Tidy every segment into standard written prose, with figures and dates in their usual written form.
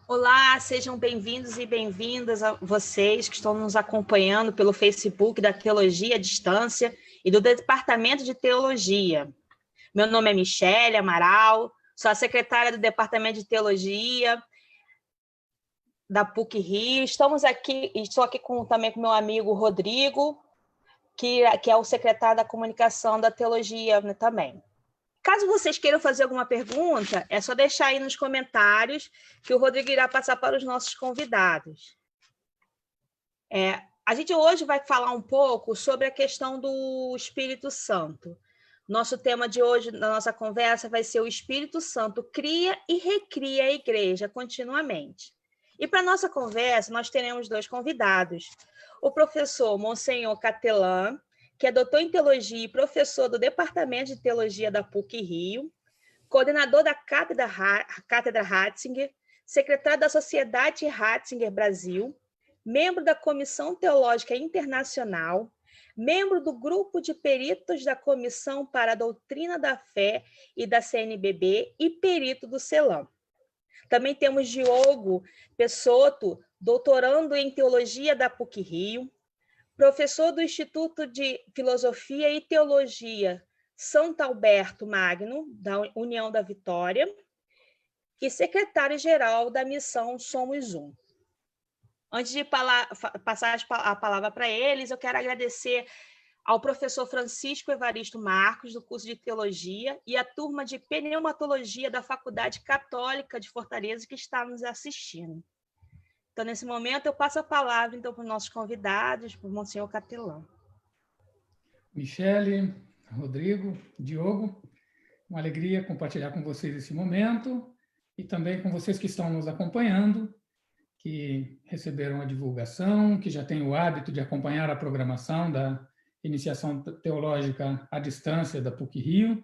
Olá, sejam bem-vindos e bem-vindas a vocês que estão nos acompanhando pelo Facebook da Teologia à Distância e do Departamento de Teologia. Meu nome é Michele Amaral, sou a secretária do Departamento de Teologia da PUC-Rio. Estou aqui também com meu amigo Rodrigo, que é o secretário da Comunicação da Teologia, né, também. Caso vocês queiram fazer alguma pergunta, é só deixar aí nos comentários que o Rodrigo irá passar para os nossos convidados. A gente hoje vai falar um pouco sobre a questão do Espírito Santo. Nosso tema de hoje, na nossa conversa, vai ser o Espírito Santo cria e recria a igreja continuamente. E para a nossa conversa, nós teremos dois convidados. O professor Monsenhor Catelan, que é doutor em teologia e professor do Departamento de Teologia da PUC-Rio, coordenador da Cátedra Ratzinger, secretário da Sociedade Ratzinger Brasil, membro da Comissão Teológica Internacional, membro do Grupo de Peritos da Comissão para a Doutrina da Fé e da CNBB e perito do CELAM. Também temos Diogo Pessotto, doutorando em Teologia da PUC-Rio, professor do Instituto de Filosofia e Teologia Santo Alberto Magno, da União da Vitória, e secretário-geral da missão Somos Um. Antes de passar a palavra para eles, eu quero agradecer ao professor Francisco Evaristo Marcos, do curso de Teologia, e à turma de Pneumatologia da Faculdade Católica de Fortaleza, que está nos assistindo. Então, nesse momento, eu passo a palavra para os nossos convidados, para o Monsenhor Catelan. Michele, Rodrigo, Diogo, uma alegria compartilhar com vocês esse momento e também com vocês que estão nos acompanhando, que receberam a divulgação, que já têm o hábito de acompanhar a programação da Iniciação Teológica à Distância da PUC-Rio.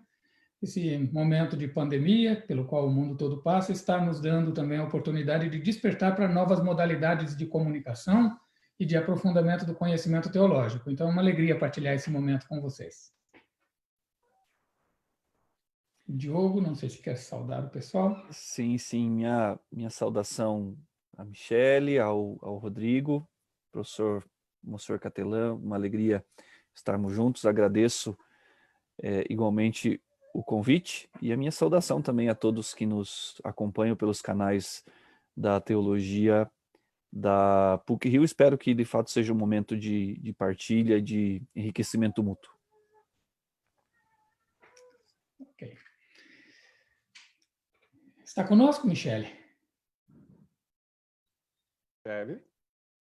Esse momento de pandemia, pelo qual o mundo todo passa, está nos dando também a oportunidade de despertar para novas modalidades de comunicação e de aprofundamento do conhecimento teológico. Então, é uma alegria partilhar esse momento com vocês. Diogo, não sei se quer saudar o pessoal. Sim, minha saudação a Michele, ao Rodrigo, professor Monsenhor Catelan, uma alegria estarmos juntos. Agradeço igualmente o convite e a minha saudação também a todos que nos acompanham pelos canais da teologia da PUC-Rio. Espero que, de fato, seja um momento de partilha e de enriquecimento mútuo. Ok. Está conosco, Michele? Deve.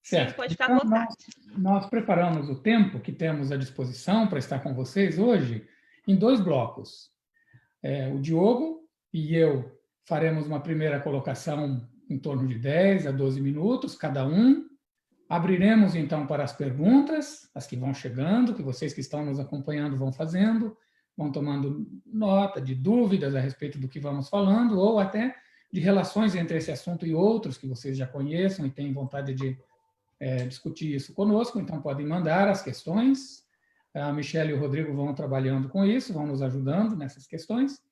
Certo. Sim, pode ficar à vontade. Nós preparamos o tempo que temos à disposição para estar com vocês hoje em 2 blocos. O Diogo e eu faremos uma primeira colocação em torno de 10 a 12 minutos, cada um. Abriremos, então, para as perguntas, as que vão chegando, que vocês que estão nos acompanhando vão fazendo, vão tomando nota de dúvidas a respeito do que vamos falando, ou até de relações entre esse assunto e outros que vocês já conheçam e têm vontade de discutir isso conosco, então podem mandar as questões. A Michele e o Rodrigo vão trabalhando com isso, vão nos ajudando nessas questões.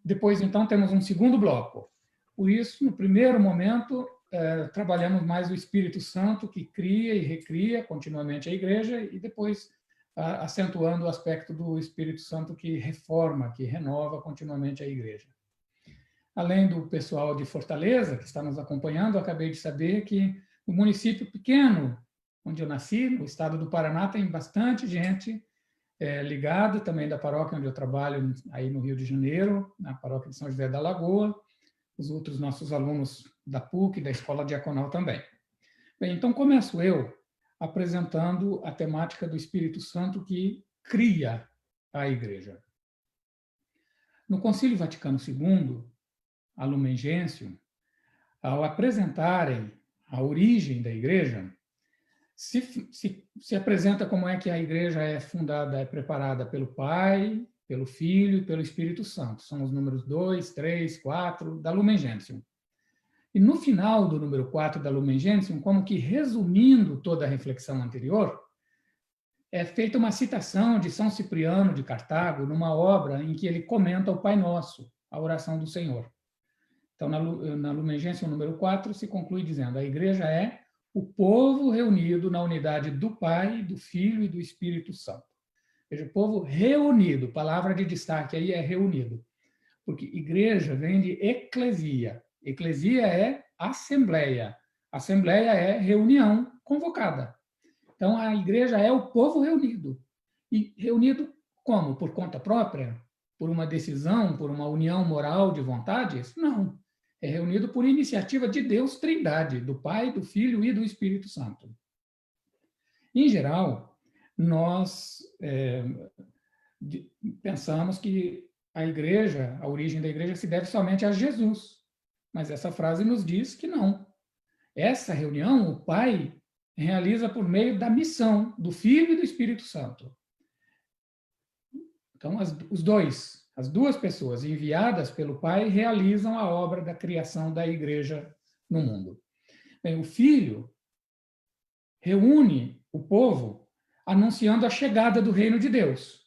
Depois, então, temos um segundo bloco. Por isso, no primeiro momento, trabalhamos mais o Espírito Santo, que cria e recria continuamente a igreja, e depois acentuando o aspecto do Espírito Santo que reforma, que renova continuamente a igreja. Além do pessoal de Fortaleza, que está nos acompanhando, acabei de saber que no município pequeno, onde eu nasci, no estado do Paraná, tem bastante gente ligada, também da paróquia onde eu trabalho, aí no Rio de Janeiro, na paróquia de São José da Lagoa, os outros nossos alunos da PUC, da Escola Diaconal também. Bem, então começo eu apresentando a temática do Espírito Santo que cria a Igreja. No Concílio Vaticano II, a Lumen Gentium, ao apresentarem a origem da Igreja, se apresenta como é que a Igreja é fundada, é preparada pelo Pai, pelo Filho e pelo Espírito Santo. São os números 2, 3, 4 da Lumen Gentium. E no final do número 4 da Lumen Gentium, como que resumindo toda a reflexão anterior, é feita uma citação de São Cipriano de Cartago, numa obra em que ele comenta o Pai Nosso, a oração do Senhor. Então, na Lumen Gentium número 4, se conclui dizendo: a igreja é o povo reunido na unidade do Pai, do Filho e do Espírito Santo. Veja, o povo reunido, palavra de destaque aí é reunido, porque igreja vem de eclesia. Eclesia é assembleia. Assembleia é reunião convocada. Então, a igreja é o povo reunido. E reunido como? Por conta própria? Por uma decisão? Por uma união moral de vontades? Não. É reunido por iniciativa de Deus Trindade, do Pai, do Filho e do Espírito Santo. Em geral, nós pensamos que a igreja, a origem da igreja se deve somente a Jesus. Mas essa frase nos diz que não. Essa reunião, o Pai realiza por meio da missão do Filho e do Espírito Santo. Então, as duas pessoas enviadas pelo Pai realizam a obra da criação da igreja no mundo. Bem, o Filho reúne o povo anunciando a chegada do reino de Deus.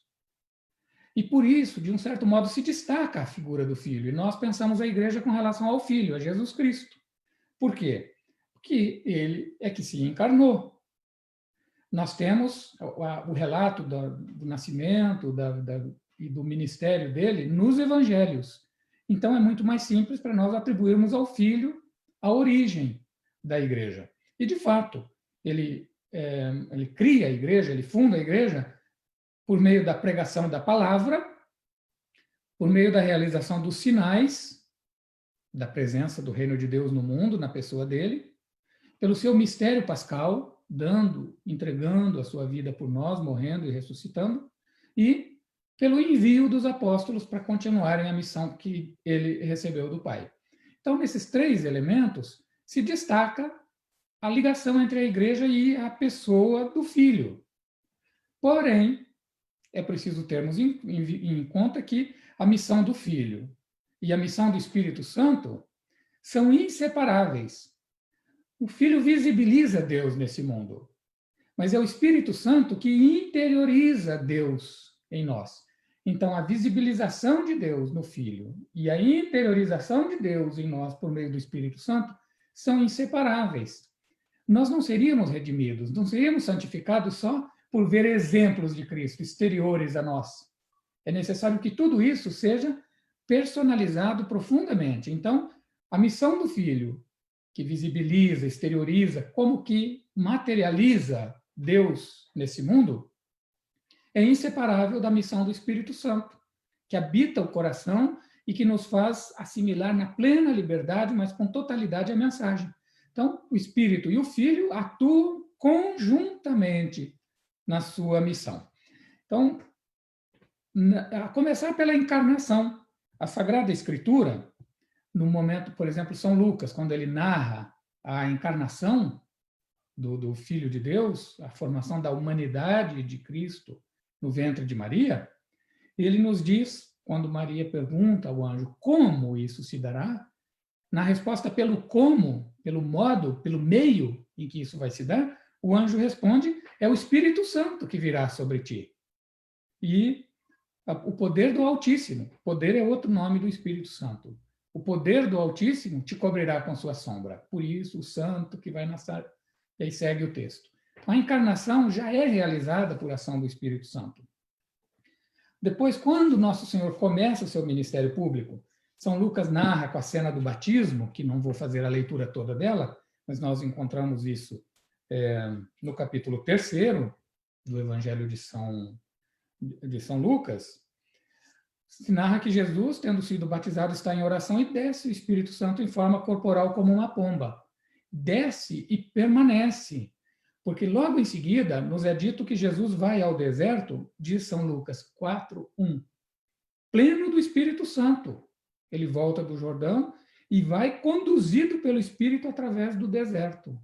E por isso, de um certo modo, se destaca a figura do Filho. E nós pensamos a igreja com relação ao Filho, a Jesus Cristo. Por quê? Porque ele é que se encarnou. Nós temos o relato do nascimento e do ministério dele nos evangelhos. Então, é muito mais simples para nós atribuirmos ao Filho a origem da igreja. E, de fato, ele cria a igreja, ele funda a igreja por meio da pregação da palavra, por meio da realização dos sinais, da presença do reino de Deus no mundo, na pessoa dele, pelo seu mistério pascal, entregando a sua vida por nós, morrendo e ressuscitando, e pelo envio dos apóstolos para continuarem a missão que ele recebeu do Pai. Então, nesses três elementos, se destaca a ligação entre a igreja e a pessoa do Filho. Porém, é preciso termos em conta que a missão do Filho e a missão do Espírito Santo são inseparáveis. O Filho visibiliza Deus nesse mundo, mas é o Espírito Santo que interioriza Deus em nós. Então, a visibilização de Deus no Filho e a interiorização de Deus em nós por meio do Espírito Santo são inseparáveis. Nós não seríamos redimidos, não seríamos santificados só por ver exemplos de Cristo exteriores a nós. É necessário que tudo isso seja personalizado profundamente. Então, a missão do Filho, que visibiliza, exterioriza, como que materializa Deus nesse mundo, é inseparável da missão do Espírito Santo, que habita o coração e que nos faz assimilar na plena liberdade, mas com totalidade a mensagem. Então, o Espírito e o Filho atuam conjuntamente na sua missão. Então, a começar pela encarnação. A Sagrada Escritura, no momento, por exemplo, São Lucas, quando ele narra a encarnação do Filho de Deus, a formação da humanidade de Cristo no ventre de Maria, ele nos diz, quando Maria pergunta ao anjo como isso se dará, na resposta pelo como, pelo modo, pelo meio em que isso vai se dar, o anjo responde, é o Espírito Santo que virá sobre ti. E o poder do Altíssimo, poder é outro nome do Espírito Santo. O poder do Altíssimo te cobrirá com sua sombra. Por isso, o santo que vai nascer. E aí segue o texto. A encarnação já é realizada por ação do Espírito Santo. Depois, quando Nosso Senhor começa o seu ministério público, São Lucas narra com a cena do batismo, que não vou fazer a leitura toda dela, mas nós encontramos isso no capítulo 3º do Evangelho de São Lucas, se narra que Jesus, tendo sido batizado, está em oração e desce o Espírito Santo em forma corporal como uma pomba. Desce e permanece, porque logo em seguida nos é dito que Jesus vai ao deserto, diz São Lucas 4:1, pleno do Espírito Santo. Ele volta do Jordão e vai conduzido pelo Espírito através do deserto.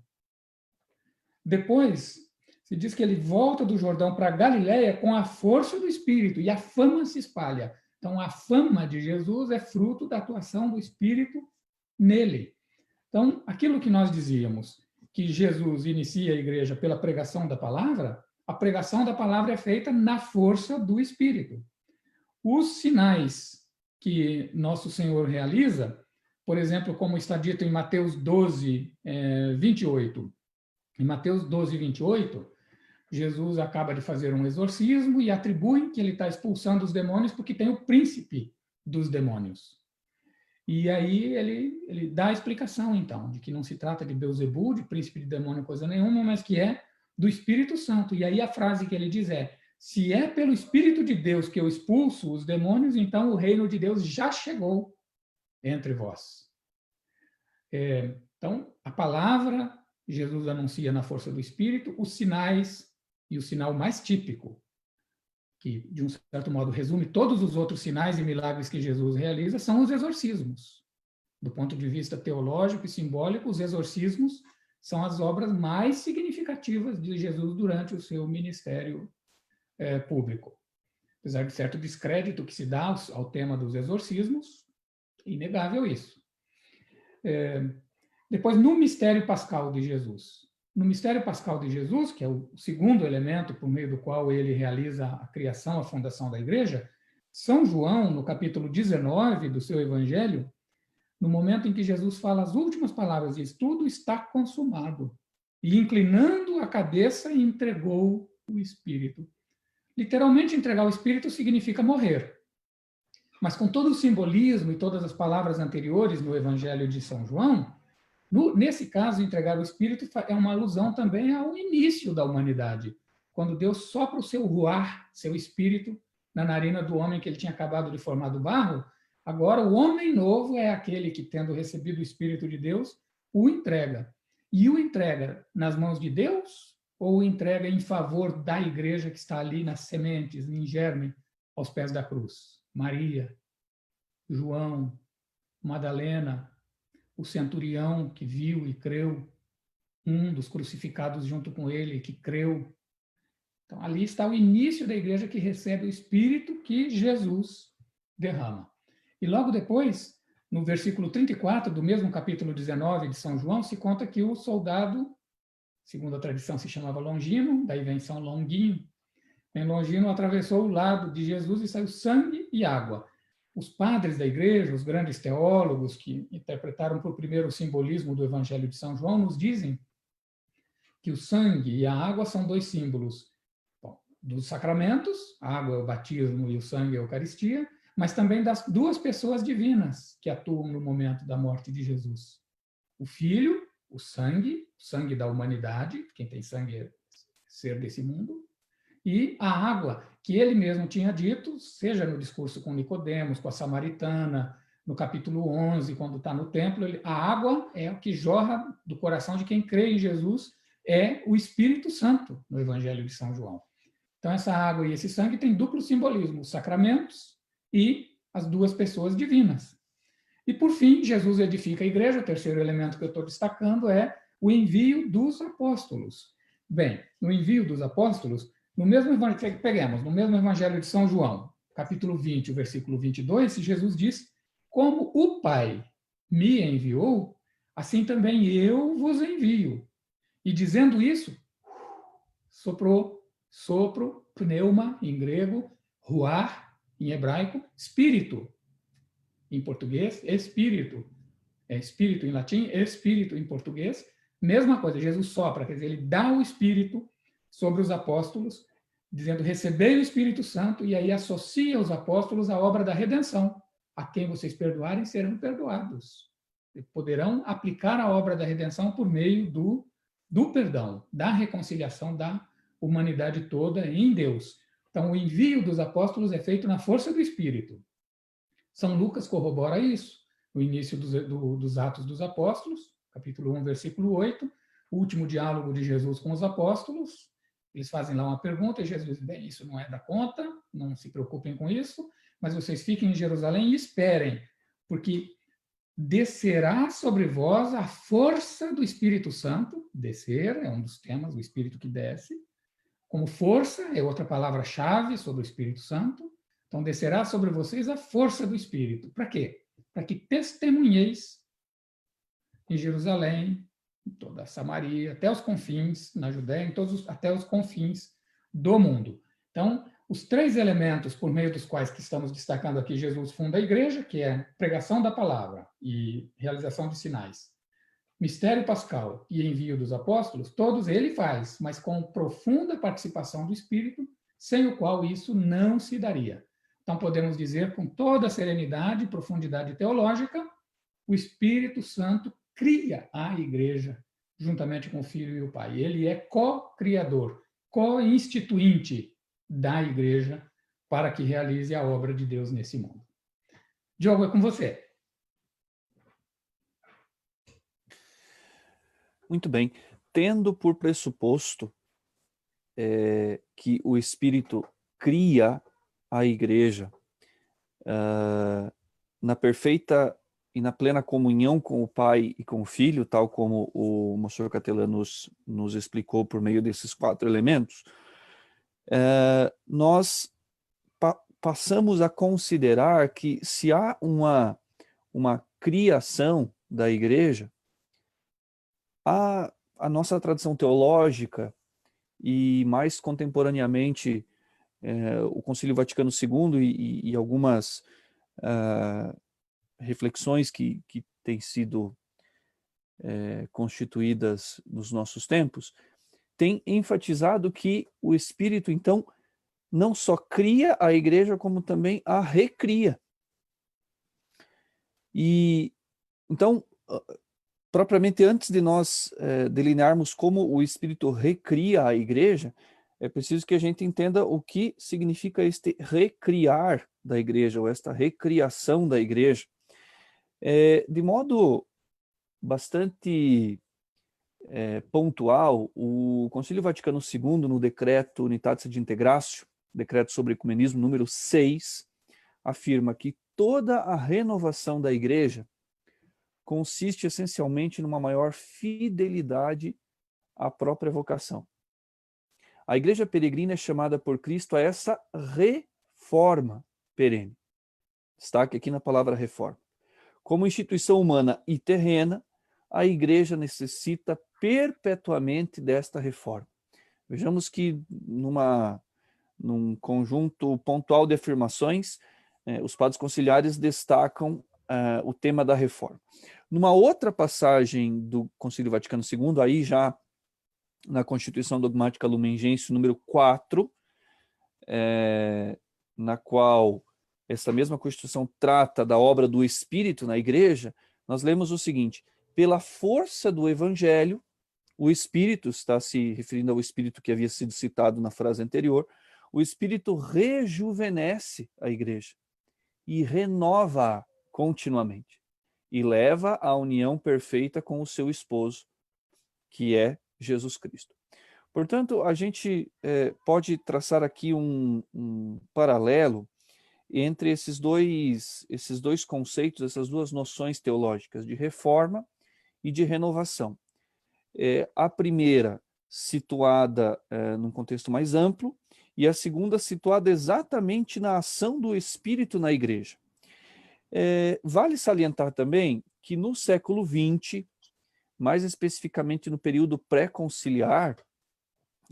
Depois, se diz que ele volta do Jordão para a Galiléia com a força do Espírito e a fama se espalha. Então, a fama de Jesus é fruto da atuação do Espírito nele. Então, aquilo que nós dizíamos, que Jesus inicia a igreja pela pregação da palavra, a pregação da palavra é feita na força do Espírito. Os sinais que Nosso Senhor realiza por exemplo, como está dito em Mateus 12, 28. Em Mateus 12, 28, Jesus acaba de fazer um exorcismo e atribui que ele está expulsando os demônios porque tem o príncipe dos demônios. E aí ele dá a explicação, então, de que não se trata de Beelzebul, de príncipe de demônio, coisa nenhuma, mas que é do Espírito Santo. E aí a frase que ele diz é: se é pelo Espírito de Deus que eu expulso os demônios, então o reino de Deus já chegou entre vós. Então, a palavra, Jesus anuncia na força do Espírito, os sinais, e o sinal mais típico, que de um certo modo resume todos os outros sinais e milagres que Jesus realiza, são os exorcismos. Do ponto de vista teológico e simbólico, os exorcismos são as obras mais significativas de Jesus durante o seu ministério público. Apesar de certo descrédito que se dá ao tema dos exorcismos, inegável isso. Depois, no mistério pascal de Jesus. No mistério pascal de Jesus, que é o segundo elemento por meio do qual ele realiza a criação, a fundação da igreja, São João, no capítulo 19 do seu evangelho, no momento em que Jesus fala as últimas palavras, diz: tudo está consumado. E inclinando a cabeça, entregou o Espírito. Literalmente, entregar o Espírito significa morrer. Mas com todo o simbolismo e todas as palavras anteriores no evangelho de São João, nesse caso, entregar o Espírito é uma alusão também ao início da humanidade, quando Deus sopra o seu ruar, seu Espírito, na narina do homem que ele tinha acabado de formar do barro. Agora, o homem novo é aquele que, tendo recebido o Espírito de Deus, o entrega. E o entrega nas mãos de Deus ou o entrega em favor da igreja que está ali nas sementes, em germe, aos pés da cruz? Maria, João, Madalena, o centurião que viu e creu, um dos crucificados junto com ele que creu. Então, ali está o início da igreja que recebe o Espírito que Jesus derrama. E logo depois, no versículo 34 do mesmo capítulo 19 de São João, se conta que o soldado, segundo a tradição se chamava Longino, daí vem São Longuinho, Longino atravessou o lado de Jesus e saiu sangue e água. Os padres da igreja, os grandes teólogos que interpretaram por primeiro o simbolismo do Evangelho de São João, nos dizem que o sangue e a água são dois símbolos dos sacramentos, a água é o batismo e o sangue é a Eucaristia, mas também das duas pessoas divinas que atuam no momento da morte de Jesus. O Filho, o sangue da humanidade, quem tem sangue é ser desse mundo, e a água, que ele mesmo tinha dito, seja no discurso com Nicodemos, com a samaritana, no capítulo 11, quando está no templo, a água é o que jorra do coração de quem crê em Jesus, é o Espírito Santo, no Evangelho de São João. Então, essa água e esse sangue têm duplo simbolismo, os sacramentos e as duas pessoas divinas. E, por fim, Jesus edifica a igreja, o terceiro elemento que eu estou destacando é o envio dos apóstolos. Bem, no envio dos apóstolos, no mesmo evangelho de São João, capítulo 20, o versículo 22, Jesus diz: como o Pai me enviou, assim também eu vos envio. E dizendo isso, soprou, sopro, pneuma em grego, ruar em hebraico, espírito em português, espírito. É espírito em latim, espírito em português. Mesma coisa, Jesus sopra, quer dizer, ele dá o Espírito sobre os apóstolos, dizendo: recebei o Espírito Santo, e aí associa os apóstolos à obra da redenção. A quem vocês perdoarem serão perdoados. Poderão aplicar a obra da redenção por meio do perdão, da reconciliação da humanidade toda em Deus. Então, o envio dos apóstolos é feito na força do Espírito. São Lucas corrobora isso, no início dos Atos dos Apóstolos, capítulo 1, versículo 8, o último diálogo de Jesus com os apóstolos. Eles fazem lá uma pergunta e Jesus diz: bem, isso não é da conta, não se preocupem com isso, mas vocês fiquem em Jerusalém e esperem, porque descerá sobre vós a força do Espírito Santo. Descer é um dos temas, o Espírito que desce. Como força é outra palavra-chave sobre o Espírito Santo. Então, descerá sobre vocês a força do Espírito. Para quê? Para que testemunheis em Jerusalém, em toda a Samaria, até os confins, na Judéia, até os confins do mundo. Então, os 3 elementos por meio dos quais que estamos destacando aqui Jesus funda a igreja, que é pregação da palavra e realização de sinais, mistério pascal e envio dos apóstolos, todos ele faz, mas com profunda participação do Espírito, sem o qual isso não se daria. Então podemos dizer com toda serenidade e profundidade teológica, o Espírito Santo cria a igreja juntamente com o Filho e o Pai. Ele é co-criador, co-instituinte da igreja para que realize a obra de Deus nesse mundo. Diogo, é com você. Muito bem. Tendo por pressuposto que o Espírito cria a igreja na perfeita e na plena comunhão com o Pai e com o Filho, tal como o Monsenhor Catelã nos explicou por meio desses 4 elementos, nós passamos a considerar que se há uma criação da igreja, a nossa tradição teológica e mais contemporaneamente o Concílio Vaticano II e algumas reflexões que têm sido constituídas nos nossos tempos, têm enfatizado que o Espírito, então, não só cria a igreja, como também a recria. E, então, propriamente antes de nós delinearmos como o Espírito recria a igreja, é preciso que a gente entenda o que significa este recriar da igreja, ou esta recriação da igreja. De modo bastante pontual, o Concílio Vaticano II, no decreto Unitatis et Integratio, decreto sobre ecumenismo número 6, afirma que toda a renovação da igreja consiste essencialmente numa maior fidelidade à própria vocação. A igreja peregrina é chamada por Cristo a essa reforma perene. Destaque aqui na palavra reforma. Como instituição humana e terrena, a igreja necessita perpetuamente desta reforma. Vejamos que num conjunto pontual de afirmações, os padres conciliares destacam o tema da reforma. Numa outra passagem do Concílio Vaticano II, aí já na Constituição Dogmática Lumen Gentium, número 4, na qual essa mesma Constituição trata da obra do Espírito na igreja, nós lemos o seguinte: pela força do Evangelho, o Espírito, está se referindo ao Espírito que havia sido citado na frase anterior, o Espírito rejuvenesce a igreja e renova-a continuamente e leva à união perfeita com o seu esposo, que é Jesus Cristo. Portanto, a gente pode traçar aqui um paralelo entre esses dois conceitos, essas duas noções teológicas, de reforma e de renovação. A primeira situada num contexto mais amplo e a segunda situada exatamente na ação do Espírito na igreja. Vale salientar também que no século XX, mais especificamente no período pré-conciliar,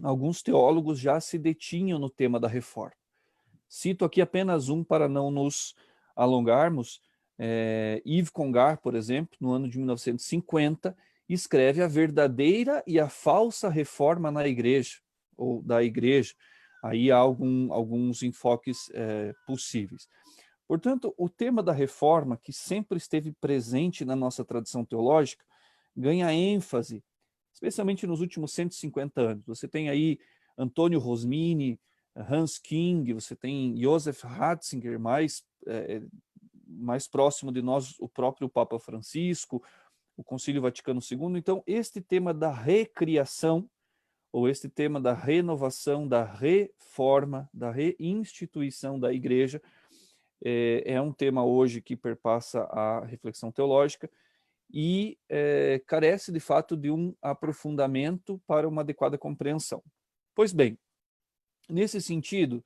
alguns teólogos já se detinham no tema da reforma. Cito aqui apenas um para não nos alongarmos. Yves Congar, por exemplo, no ano de 1950, escreve A Verdadeira e a Falsa Reforma na Igreja, ou da Igreja. Aí há alguns enfoques possíveis. Portanto, o tema da reforma, que sempre esteve presente na nossa tradição teológica, ganha ênfase, especialmente nos últimos 150 anos. Você tem aí Antônio Rosmini, Hans King, você tem Joseph Ratzinger, mais próximo de nós, o próprio Papa Francisco, o Concílio Vaticano II. Então, este tema da recriação, ou este tema da renovação, da reforma, da reinstituição da igreja, é um tema hoje que perpassa a reflexão teológica e carece, de fato, de um aprofundamento para uma adequada compreensão. Pois bem, nesse sentido,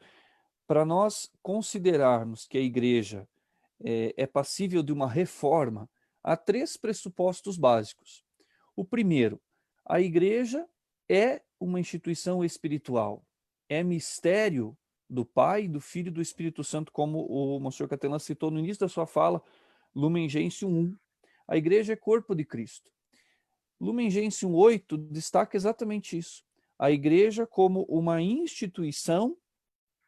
para nós considerarmos que a igreja é passível de uma reforma, há 3 pressupostos básicos. O primeiro, a igreja é uma instituição espiritual, é mistério do Pai, do Filho e do Espírito Santo, como o Monsenhor Catelan citou no início da sua fala, Lumen Gentium 1. A igreja é corpo de Cristo. Lumen Gentium 8 destaca exatamente isso. A igreja como uma instituição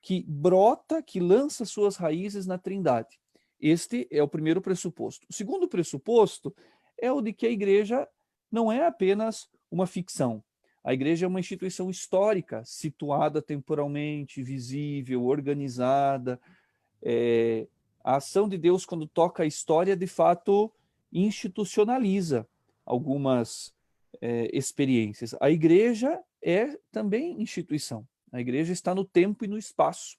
que brota, que lança suas raízes na Trindade. Este é o primeiro pressuposto. O segundo pressuposto é o de que a igreja não é apenas uma ficção. A igreja é uma instituição histórica, situada temporalmente, visível, organizada. A ação de Deus, quando toca a história, de fato institucionaliza algumas experiências. A igreja é também instituição. A igreja está no tempo e no espaço.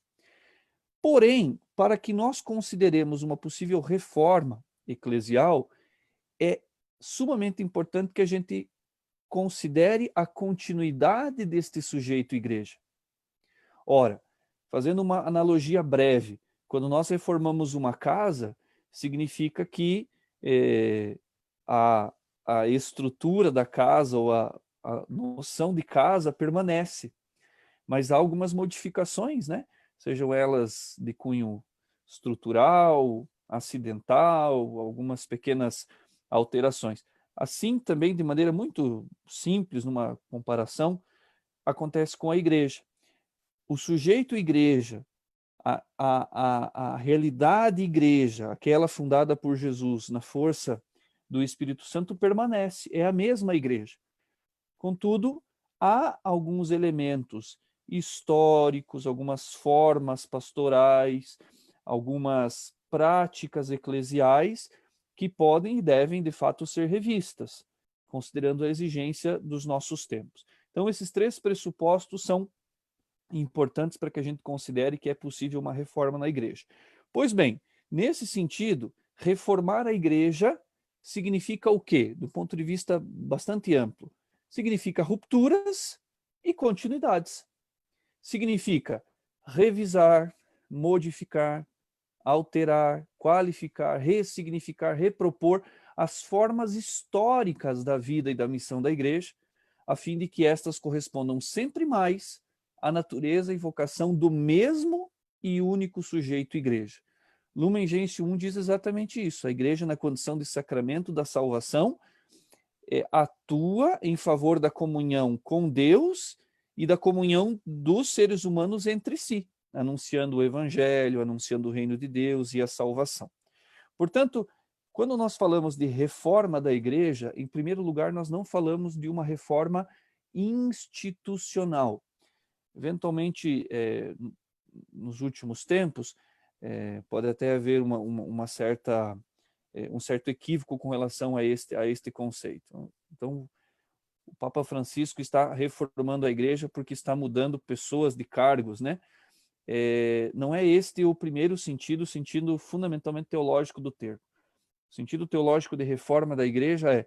Porém, para que nós consideremos uma possível reforma eclesial, é sumamente importante que a gente considere a continuidade deste sujeito igreja. Ora, fazendo uma analogia breve, quando nós reformamos uma casa, significa que a estrutura da casa ou a noção de casa permanece, mas há algumas modificações, né? Sejam elas de cunho estrutural, acidental, algumas pequenas alterações. Assim, também, de maneira muito simples, numa comparação, acontece com a igreja. O sujeito igreja, a realidade igreja, aquela fundada por Jesus na força do Espírito Santo, permanece, é a mesma igreja. Contudo, há alguns elementos históricos, algumas formas pastorais, algumas práticas eclesiais que podem e devem, de fato, ser revistas, considerando a exigência dos nossos tempos. Então, esses três pressupostos são importantes para que a gente considere que é possível uma reforma na igreja. Pois bem, nesse sentido, reformar a igreja significa o quê? Do ponto de vista bastante amplo. Significa rupturas e continuidades. Significa revisar, modificar, alterar, qualificar, ressignificar, repropor as formas históricas da vida e da missão da igreja, a fim de que estas correspondam sempre mais à natureza e vocação do mesmo e único sujeito igreja. Lumen Gentium 1 diz exatamente isso. A igreja, na condição de sacramento da salvação, atua em favor da comunhão com Deus e da comunhão dos seres humanos entre si, anunciando o evangelho, anunciando o reino de Deus e a salvação. Portanto, quando nós falamos de reforma da igreja, em primeiro lugar, nós não falamos de uma reforma institucional. Eventualmente, nos últimos tempos, pode até haver um certo equívoco com relação a este conceito. Então, o Papa Francisco está reformando a igreja porque está mudando pessoas de cargos, né? Não é este o primeiro sentido fundamentalmente teológico do termo. O sentido teológico de reforma da igreja é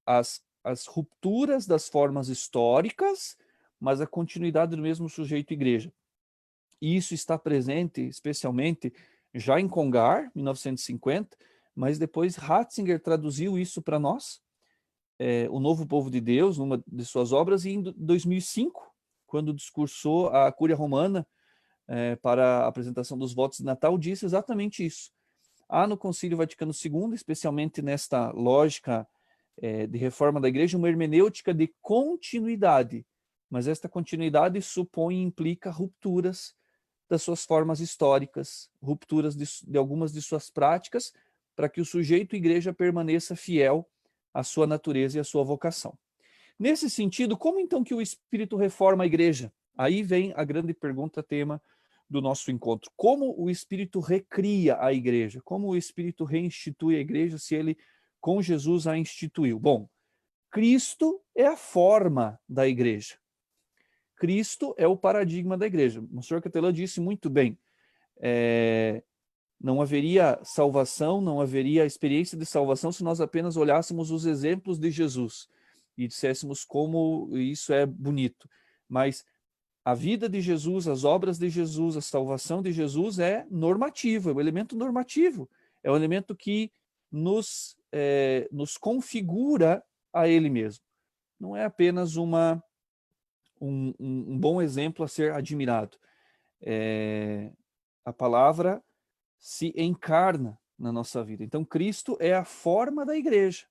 as rupturas das formas históricas, mas a continuidade do mesmo sujeito igreja. E isso está presente, especialmente, já em Congar, 1950, mas depois Ratzinger traduziu isso para nós, O Novo Povo de Deus, numa de suas obras, e em 2005, quando discursou a Cúria Romana para a apresentação dos votos de Natal, disse exatamente isso. Há no Concílio Vaticano II, especialmente nesta lógica de reforma da igreja, uma hermenêutica de continuidade, mas esta continuidade supõe e implica rupturas das suas formas históricas, rupturas de algumas de suas práticas, para que o sujeito igreja permaneça fiel à sua natureza e à sua vocação. Nesse sentido, como então que o Espírito reforma a igreja? Aí vem a grande pergunta, tema do nosso encontro. Como o Espírito recria a igreja? Como o Espírito reinstitui a igreja se ele, com Jesus, a instituiu? Bom, Cristo é a forma da igreja. Cristo é o paradigma da igreja. O Monsenhor Catelan disse muito bem, não haveria salvação, não haveria experiência de salvação se nós apenas olhássemos os exemplos de Jesus e disséssemos como isso é bonito. Mas a vida de Jesus, as obras de Jesus, a salvação de Jesus é normativo, é um elemento normativo, é um elemento que nos configura a Ele mesmo. Não é apenas um bom exemplo a ser admirado. a palavra se encarna na nossa vida. Então, Cristo é a forma da igreja.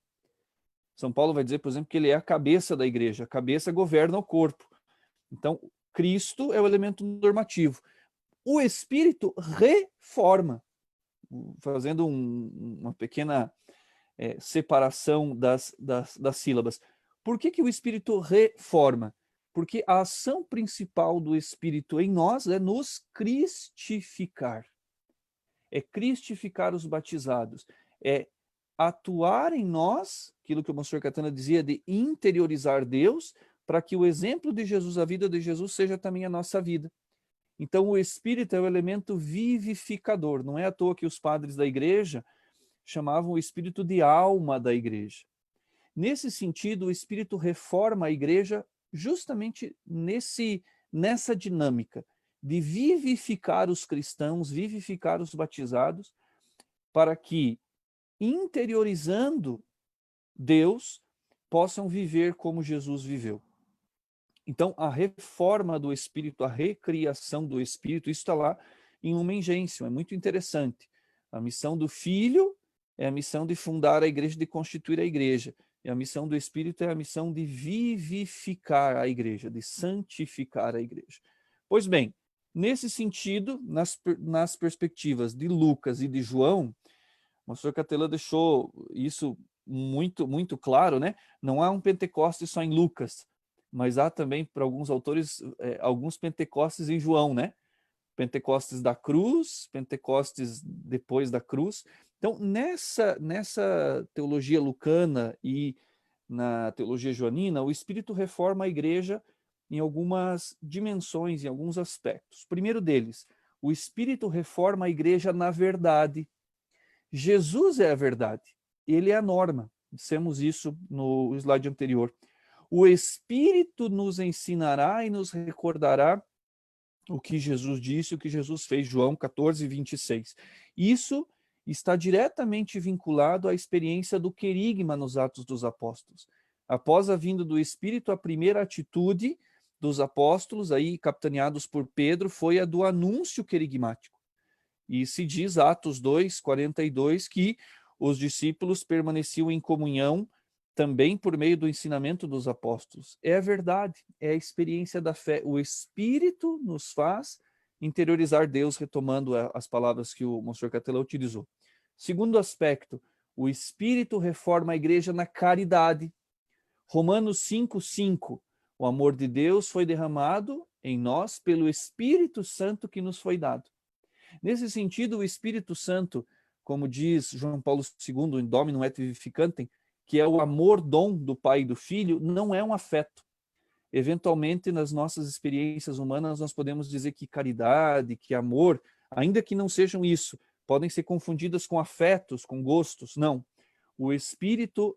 São Paulo vai dizer, por exemplo, que ele é a cabeça da igreja. A cabeça governa o corpo. Então, Cristo é o elemento normativo. O Espírito reforma, fazendo uma pequena separação das sílabas. Por que o Espírito reforma? Porque a ação principal do Espírito em nós é nos cristificar. É cristificar os batizados. É atuar em nós, aquilo que o Monsenhor Catana dizia, de interiorizar Deus, para que o exemplo de Jesus, a vida de Jesus, seja também a nossa vida. Então, o Espírito é o elemento vivificador. Não é à toa que os padres da igreja chamavam o Espírito de alma da igreja. Nesse sentido, o Espírito reforma a igreja justamente nessa dinâmica de vivificar os cristãos, vivificar os batizados, para que, interiorizando Deus, possam viver como Jesus viveu. Então, a reforma do Espírito, a recriação do Espírito, isso está lá em Lumen Gentium, é muito interessante. A missão do Filho é a missão de fundar a igreja, de constituir a igreja. E a missão do Espírito é a missão de vivificar a igreja, de santificar a igreja. Pois bem, nesse sentido, nas perspectivas de Lucas e de João, o Monsenhor Cattelan deixou isso muito, muito claro, né? Não há um Pentecostes só em Lucas, mas há também, para alguns autores, alguns Pentecostes em João, né? Pentecostes da cruz, Pentecostes depois da cruz. Então, nessa teologia lucana e na teologia joanina, o Espírito reforma a igreja em algumas dimensões, em alguns aspectos. O primeiro deles, o Espírito reforma a igreja na verdade. Jesus é a verdade, ele é a norma. Dissemos isso no slide anterior. O Espírito nos ensinará e nos recordará o que Jesus disse, o que Jesus fez, João 14, 26. Isso está diretamente vinculado à experiência do querigma nos Atos dos Apóstolos. Após a vinda do Espírito, a primeira atitude dos apóstolos, aí capitaneados por Pedro, foi a do anúncio querigmático. E se diz, Atos 2, 42, que os discípulos permaneciam em comunhão também por meio do ensinamento dos apóstolos. É a verdade, é a experiência da fé. O Espírito nos faz interiorizar Deus, retomando as palavras que o Monsenhor Cattelan utilizou. Segundo aspecto, o Espírito reforma a igreja na caridade. Romanos 5:5, o amor de Deus foi derramado em nós pelo Espírito Santo que nos foi dado. Nesse sentido, o Espírito Santo, como diz João Paulo II, em Dominum et Vivificantem, que é o amor dom do Pai e do Filho, não é um afeto. Eventualmente, nas nossas experiências humanas, nós podemos dizer que caridade, que amor, ainda que não sejam isso, podem ser confundidas com afetos, com gostos. Não. O Espírito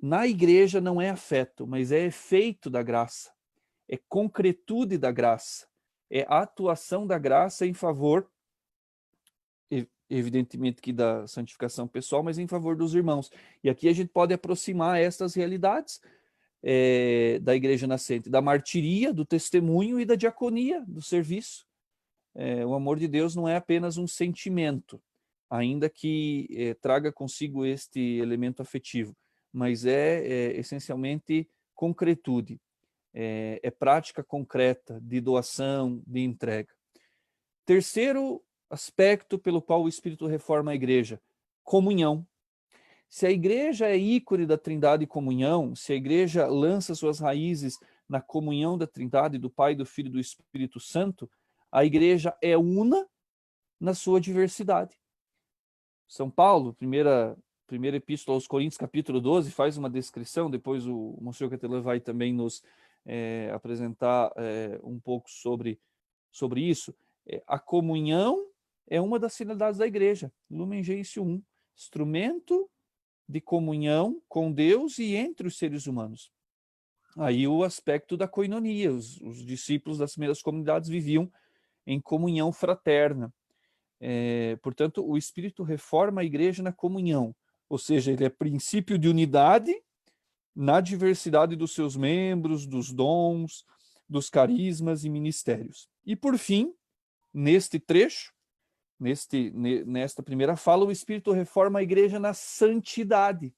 na igreja não é afeto, mas é efeito da graça, é concretude da graça, é atuação da graça em favor, evidentemente que da santificação pessoal, mas em favor dos irmãos. E aqui a gente pode aproximar estas realidades da igreja nascente, da martiria, do testemunho e da diaconia, do serviço. O amor de Deus não é apenas um sentimento, ainda que traga consigo este elemento afetivo, mas é essencialmente concretude, é prática concreta de doação, de entrega. Terceiro aspecto pelo qual o Espírito reforma a igreja, comunhão. Se a igreja é ícone da Trindade e comunhão, se a igreja lança suas raízes na comunhão da Trindade, do Pai, do Filho e do Espírito Santo, a igreja é una na sua diversidade. São Paulo, primeira epístola aos Coríntios, capítulo 12, faz uma descrição, depois o Monsenhor Cattelan vai também nos apresentar um pouco sobre isso. A comunhão é uma das finalidades da igreja. Lumen Gentium 1, instrumento de comunhão com Deus e entre os seres humanos. Aí o aspecto da koinonia, os discípulos das primeiras comunidades viviam em comunhão fraterna. Portanto, o Espírito reforma a igreja na comunhão, ou seja, ele é princípio de unidade na diversidade dos seus membros, dos dons, dos carismas e ministérios. E por fim, neste trecho, nesta primeira fala, o Espírito reforma a igreja na santidade,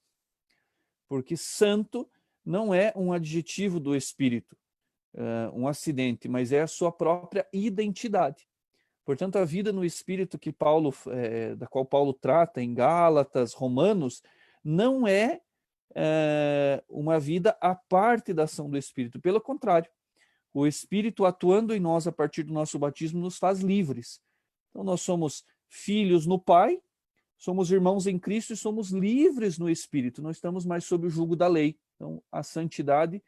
porque santo não é um adjetivo do Espírito, um acidente, mas é a sua própria identidade. Portanto, a vida no Espírito da qual Paulo trata em Gálatas, Romanos, não é uma vida à parte da ação do Espírito. Pelo contrário, o Espírito atuando em nós a partir do nosso batismo nos faz livres. Então, nós somos filhos no Pai, somos irmãos em Cristo e somos livres no Espírito. Não estamos mais sob o jugo da lei. Então, a santidade,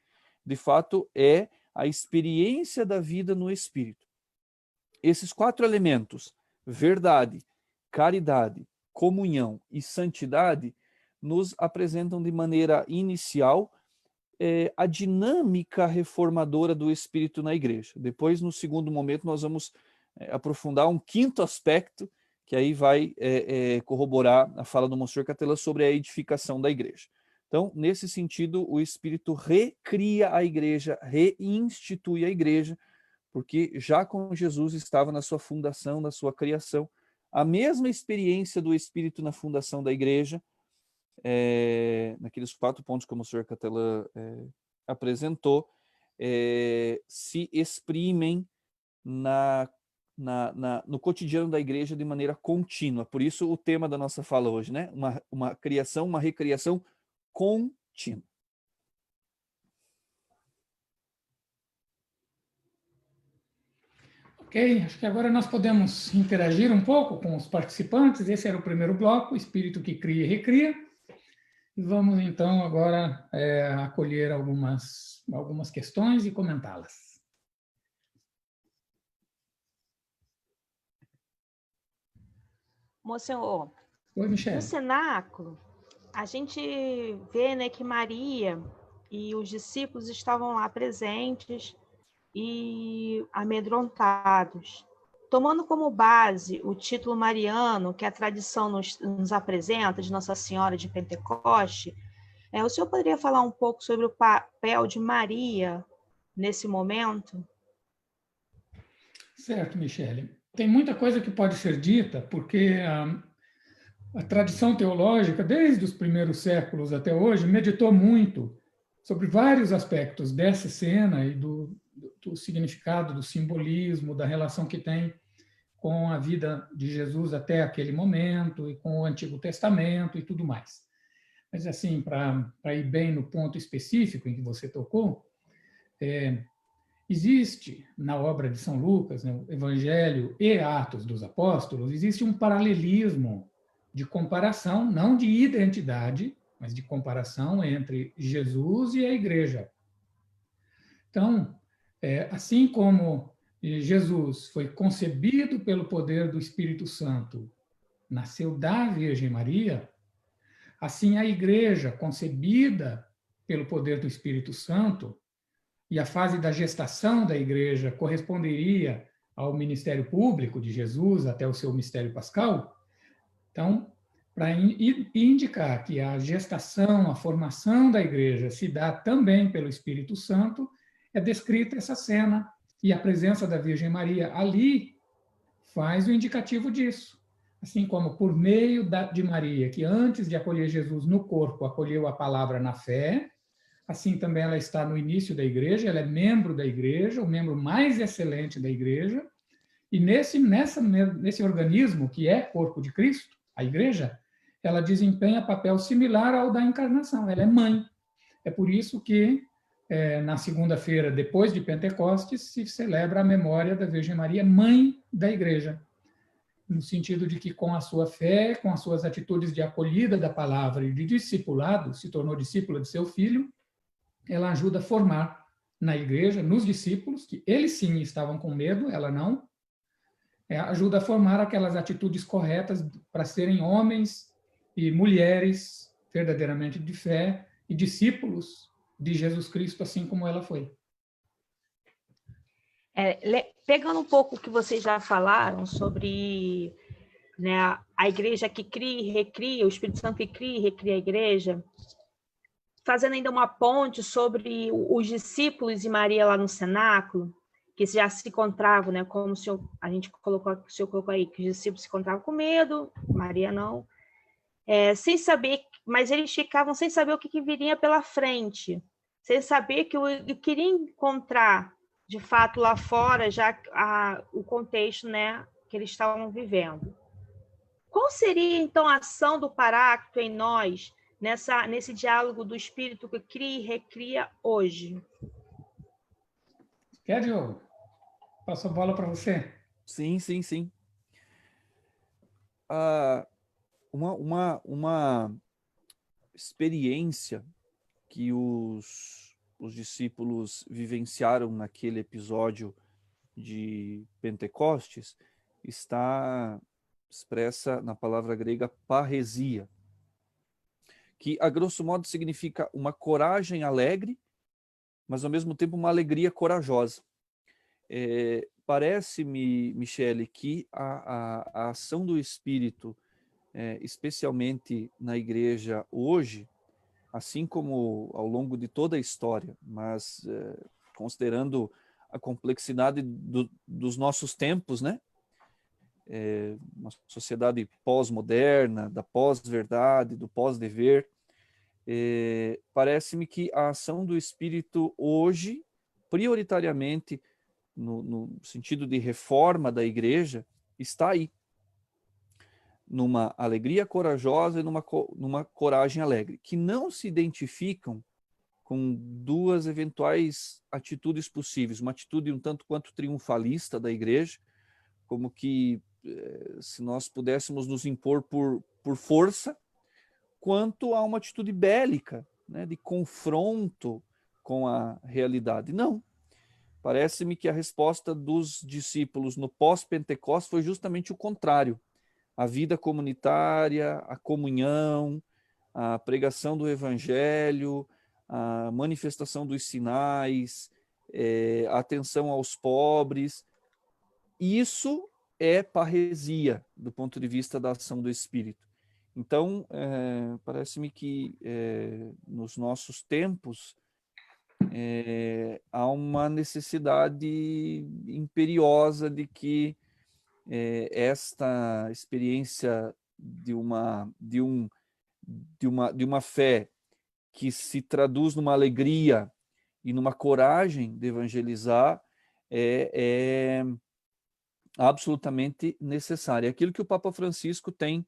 de fato, é a experiência da vida no Espírito. Esses 4 elementos, verdade, caridade, comunhão e santidade, nos apresentam de maneira inicial a dinâmica reformadora do Espírito na igreja. Depois, no segundo momento, nós vamos aprofundar um 5º aspecto, que aí vai corroborar a fala do Monsenhor Catelã sobre a edificação da igreja. Então, nesse sentido, o Espírito recria a igreja, reinstitui a igreja, porque já com Jesus estava na sua fundação, na sua criação. A mesma experiência do Espírito na fundação da igreja, naqueles 4 pontos que o Monsenhor Catelã apresentou, se exprimem no cotidiano da igreja de maneira contínua. Por isso o tema da nossa fala hoje, né? Uma criação, uma recriação contínua. Ok, acho que agora nós podemos interagir um pouco com os participantes. Esse era o primeiro bloco, Espírito que cria e recria. E vamos então agora acolher algumas questões e comentá-las. Monsenhor, Oi, Michele. no cenáculo, a gente vê, né, que Maria e os discípulos estavam lá presentes e amedrontados. Tomando como base o título mariano que a tradição nos apresenta, de Nossa Senhora de Pentecoste, o senhor poderia falar um pouco sobre o papel de Maria nesse momento? Certo, Michele. Tem muita coisa que pode ser dita, porque a tradição teológica, desde os primeiros séculos até hoje, meditou muito sobre vários aspectos dessa cena e do significado, do simbolismo, da relação que tem com a vida de Jesus até aquele momento e com o Antigo Testamento e tudo mais. Mas, assim, para ir bem no ponto específico em que você tocou, existe na obra de São Lucas, né, o Evangelho e Atos dos Apóstolos, existe um paralelismo de comparação, não de identidade, mas de comparação entre Jesus e a igreja. Então, assim como Jesus foi concebido pelo poder do Espírito Santo, nasceu da Virgem Maria, assim a igreja, concebida pelo poder do Espírito Santo, e a fase da gestação da igreja corresponderia ao ministério público de Jesus até o seu mistério pascal. Então, para indicar que a gestação, a formação da igreja se dá também pelo Espírito Santo, é descrita essa cena, e a presença da Virgem Maria ali faz o indicativo disso. Assim como por meio de Maria, que antes de acolher Jesus no corpo, acolheu a palavra na fé, assim também ela está no início da igreja, ela é membro da igreja, o membro mais excelente da igreja, e nesse organismo, que é corpo de Cristo, a igreja, ela desempenha papel similar ao da encarnação, ela é mãe. É por isso que, na segunda-feira, depois de Pentecostes, se celebra a memória da Virgem Maria, mãe da igreja, no sentido de que, com a sua fé, com as suas atitudes de acolhida da palavra e de discipulado, se tornou discípula de seu filho, ela ajuda a formar na igreja, nos discípulos, que eles sim estavam com medo, ela não, ajuda a formar aquelas atitudes corretas para serem homens e mulheres verdadeiramente de fé e discípulos de Jesus Cristo, assim como ela foi. Pegando um pouco o que vocês já falaram sobre, né, a igreja que cria e recria, o Espírito Santo que cria e recria a igreja, fazendo ainda uma ponte sobre os discípulos e Maria lá no cenáculo, que já se encontravam, né? Como o senhor colocou aí, que os discípulos se encontravam com medo, Maria não, sem saber, mas eles ficavam sem saber o que viria pela frente, sem saber que eu queria encontrar, de fato, lá fora, já o contexto, né, que eles estavam vivendo. Qual seria, então, a ação do Paráclito em nós, nesse diálogo do Espírito que cria e recria hoje? Quer, Diogo? Passo a bola para você. Sim, sim, sim. Uma experiência que os discípulos vivenciaram naquele episódio de Pentecostes está expressa na palavra grega parresia, que a grosso modo significa uma coragem alegre, mas ao mesmo tempo uma alegria corajosa. Parece-me, Michele, que a ação do Espírito, especialmente na igreja hoje, assim como ao longo de toda a história, mas considerando a complexidade dos nossos tempos, né? Uma sociedade pós-moderna, da pós-verdade, do pós-dever, parece-me que a ação do Espírito hoje, prioritariamente, no sentido de reforma da igreja, está aí, numa alegria corajosa e numa coragem alegre, que não se identificam com duas eventuais atitudes possíveis. Uma atitude um tanto quanto triunfalista da igreja, como que se nós pudéssemos nos impor por força, quanto a uma atitude bélica, né, de confronto com a realidade. Não. Parece-me que a resposta dos discípulos no pós-Pentecostes foi justamente o contrário. A vida comunitária, a comunhão, a pregação do evangelho, a manifestação dos sinais, a atenção aos pobres. Isso é parresia do ponto de vista da ação do Espírito. Então, parece-me que nos nossos tempos há uma necessidade imperiosa de que esta experiência de uma fé que se traduz numa alegria e numa coragem de evangelizar é absolutamente necessária. Aquilo que o Papa Francisco tem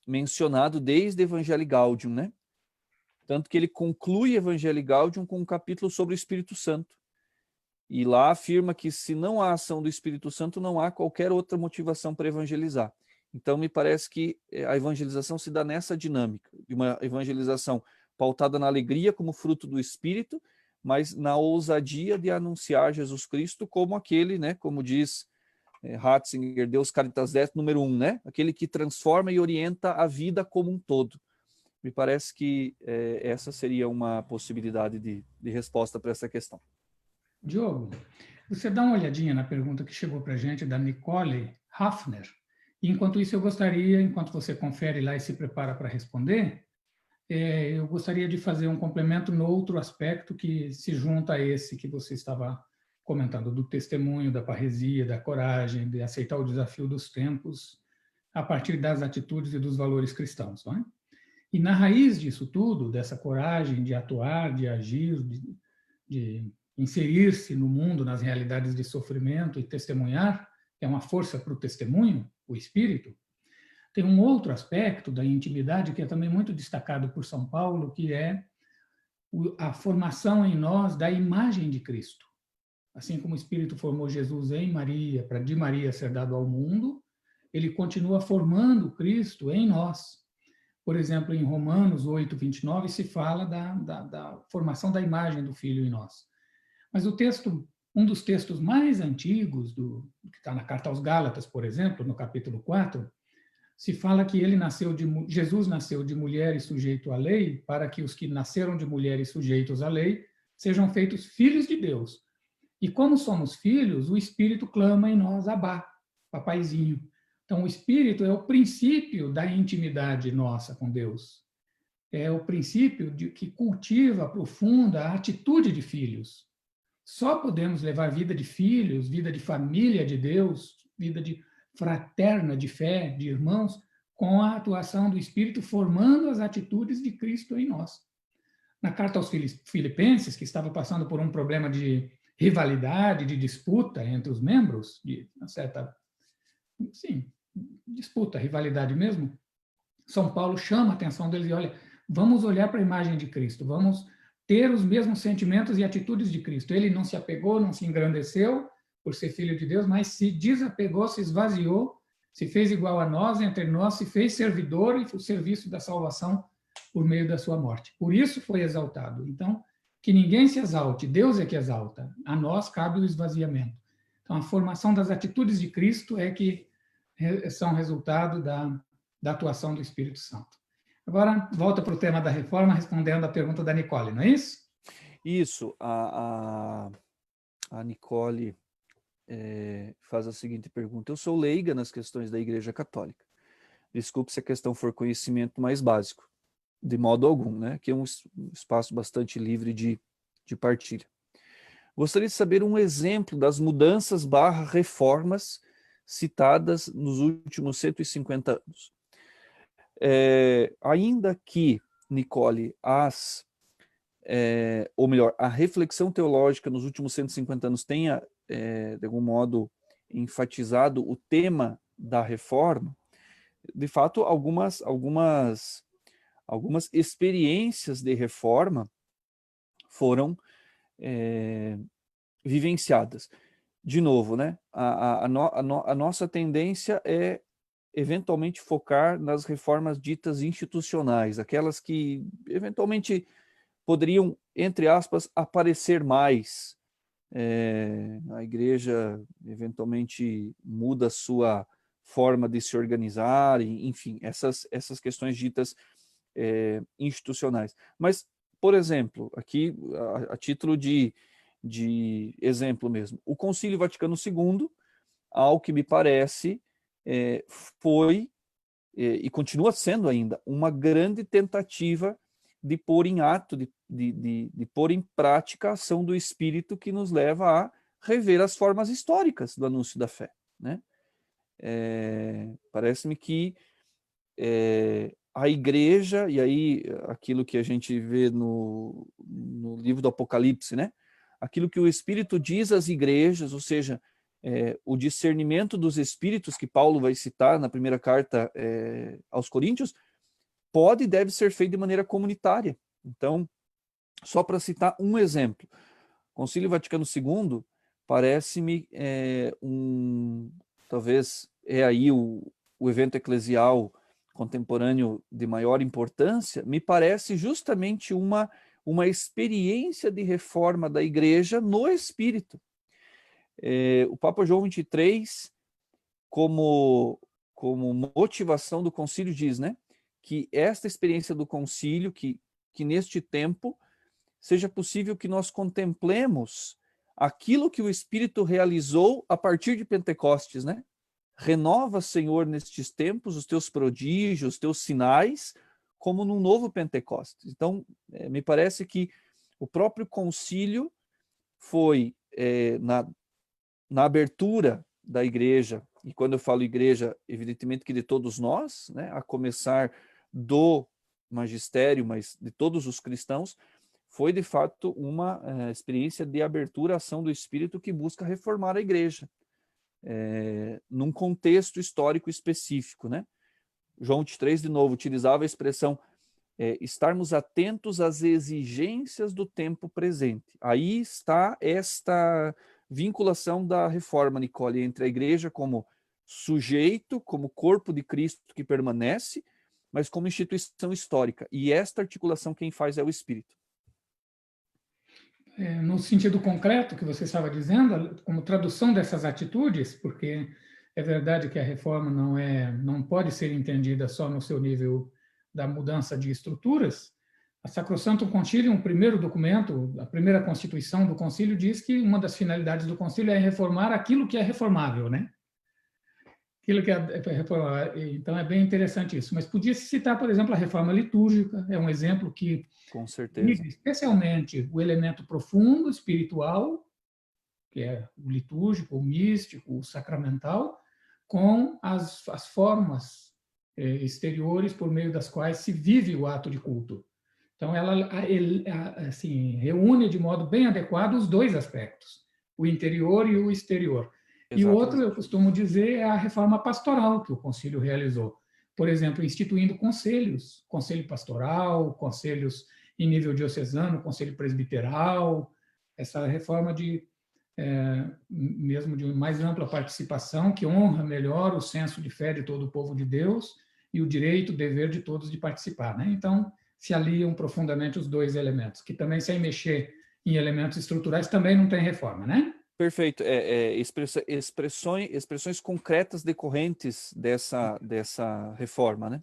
mencionado desde Evangelii Gaudium, né? Tanto que ele conclui Evangelii Gaudium com um capítulo sobre o Espírito Santo. E lá afirma que se não há ação do Espírito Santo, não há qualquer outra motivação para evangelizar. Então, me parece que a evangelização se dá nessa dinâmica, de uma evangelização pautada na alegria como fruto do Espírito, mas na ousadia de anunciar Jesus Cristo como aquele, né, como diz Ratzinger, Deus Caritas Est, número 1, né, aquele que transforma e orienta a vida como um todo. Me parece que essa seria uma possibilidade de resposta para essa questão. Diogo, você dá uma olhadinha na pergunta que chegou para a gente da Nicole Hafner. E, enquanto isso, eu gostaria, enquanto você confere lá e se prepara para responder, eu gostaria de fazer um complemento no outro aspecto que se junta a esse que você estava comentando, do testemunho, da parresia, da coragem, de aceitar o desafio dos tempos a partir das atitudes e dos valores cristãos, não é? E na raiz disso tudo, dessa coragem de atuar, de agir, de inserir-se no mundo, nas realidades de sofrimento e testemunhar, que é uma força para o testemunho, o espírito, tem um outro aspecto da intimidade que é também muito destacado por São Paulo, que é a formação em nós da imagem de Cristo. Assim como o Espírito formou Jesus em Maria, para de Maria ser dado ao mundo, ele continua formando Cristo em nós. Por exemplo, em Romanos 8, 29, se fala da formação da imagem do Filho em nós. Mas o texto, um dos textos mais antigos, que está na Carta aos Gálatas, por exemplo, no capítulo 4, se fala que Jesus nasceu de mulher e sujeito à lei, para que os que nasceram de mulher e sujeitos à lei sejam feitos filhos de Deus. E como somos filhos, o Espírito clama em nós, Abá, papaizinho. Então, o Espírito é o princípio da intimidade nossa com Deus. É o princípio que cultiva, aprofunda a atitude de filhos. só podemos levar vida de filhos, vida de família de Deus, vida de fraterna, de fé, de irmãos, com a atuação do Espírito formando as atitudes de Cristo em nós. Na carta aos Filipenses, que estava passando por um problema de rivalidade, de disputa entre os membros, de uma certa, sim, disputa, rivalidade mesmo, São Paulo chama a atenção deles e olha, vamos olhar para a imagem de Cristo, vamos ter os mesmos sentimentos e atitudes de Cristo. Ele não se apegou, não se engrandeceu por ser filho de Deus, mas se desapegou, se esvaziou, se fez igual a nós, entre nós, se fez servidor e o serviço da salvação por meio da sua morte. Por isso foi exaltado. Então, que ninguém se exalte, Deus é que exalta. A nós cabe o esvaziamento. Então, a formação das atitudes de Cristo é que são resultado da atuação do Espírito Santo. Agora, volta para o tema da reforma, respondendo a pergunta da Nicole, não é isso? Isso. A Nicole faz a seguinte pergunta. Eu sou leiga nas questões da Igreja Católica. Desculpe se a questão for conhecimento mais básico. De modo algum, né? Que é um espaço bastante livre de partilha. Gostaria de saber um exemplo das mudanças / reformas citadas nos últimos 150 anos. Ainda que, Nicole, ou melhor, a reflexão teológica nos últimos 150 anos tenha, de algum modo, enfatizado o tema da reforma, de fato, algumas experiências de reforma foram vivenciadas. De novo, né? A nossa tendência é eventualmente focar nas reformas ditas institucionais, aquelas que eventualmente poderiam, entre aspas, aparecer mais. A igreja eventualmente muda a sua forma de se organizar, enfim, essas questões ditas institucionais. Mas, por exemplo, aqui a título de exemplo mesmo, o Concílio Vaticano II, ao que me parece, foi e continua sendo ainda uma grande tentativa de pôr em ato, de pôr em prática a ação do Espírito que nos leva a rever as formas históricas do anúncio da fé, né? Parece-me que a igreja, e aí aquilo que a gente vê no livro do Apocalipse, né? Aquilo que o Espírito diz às igrejas, ou seja, o discernimento dos espíritos que Paulo vai citar na primeira carta aos Coríntios, pode e deve ser feito de maneira comunitária. Então, só para citar um exemplo, Concílio Vaticano II parece-me talvez aí o evento eclesial contemporâneo de maior importância, me parece justamente uma experiência de reforma da igreja no espírito. O Papa João XXIII, como motivação do concílio, diz, né, que esta experiência do concílio, que neste tempo seja possível que nós contemplemos aquilo que o Espírito realizou a partir de Pentecostes, né? Renova, Senhor, nestes tempos os teus prodígios, os teus sinais, como num novo Pentecostes. Então, me parece que o próprio concílio foi, na abertura da igreja, e quando eu falo igreja, evidentemente que de todos nós, né, a começar do magistério, mas de todos os cristãos, foi de fato uma experiência de abertura à ação do Espírito que busca reformar a igreja, num contexto histórico específico, né? João XXIII, de novo, utilizava a expressão estarmos atentos às exigências do tempo presente. Aí está esta vinculação da reforma, Nicole, entre a igreja como sujeito, como corpo de Cristo que permanece, mas como instituição histórica. E esta articulação quem faz é o Espírito. No sentido concreto que você estava dizendo, como tradução dessas atitudes, porque é verdade que a reforma não pode ser entendida só no seu nível da mudança de estruturas. A Sacrosanto Concilium, o primeiro documento, a primeira constituição do concílio, diz que uma das finalidades do concílio é reformar aquilo que é reformável, né? Aquilo que é reformável. Então, é bem interessante isso. Mas podia-se citar, por exemplo, a reforma litúrgica, é um exemplo que, com certeza, especialmente o elemento profundo, espiritual, que é o litúrgico, o místico, o sacramental, com as formas exteriores por meio das quais se vive o ato de culto. Então, ela assim, reúne de modo bem adequado os dois aspectos, o interior e o exterior. E o outro, eu costumo dizer, é a reforma pastoral que o concílio realizou. Por exemplo, instituindo conselhos, conselho pastoral, conselhos em nível diocesano, conselho presbiteral, essa reforma mesmo de mais ampla participação, que honra melhor o senso de fé de todo o povo de Deus e o direito, o dever de todos de participar, né? Então, se aliam profundamente os dois elementos, que também, sem mexer em elementos estruturais, também não tem reforma, né? Perfeito. Expressões concretas decorrentes dessa reforma, né?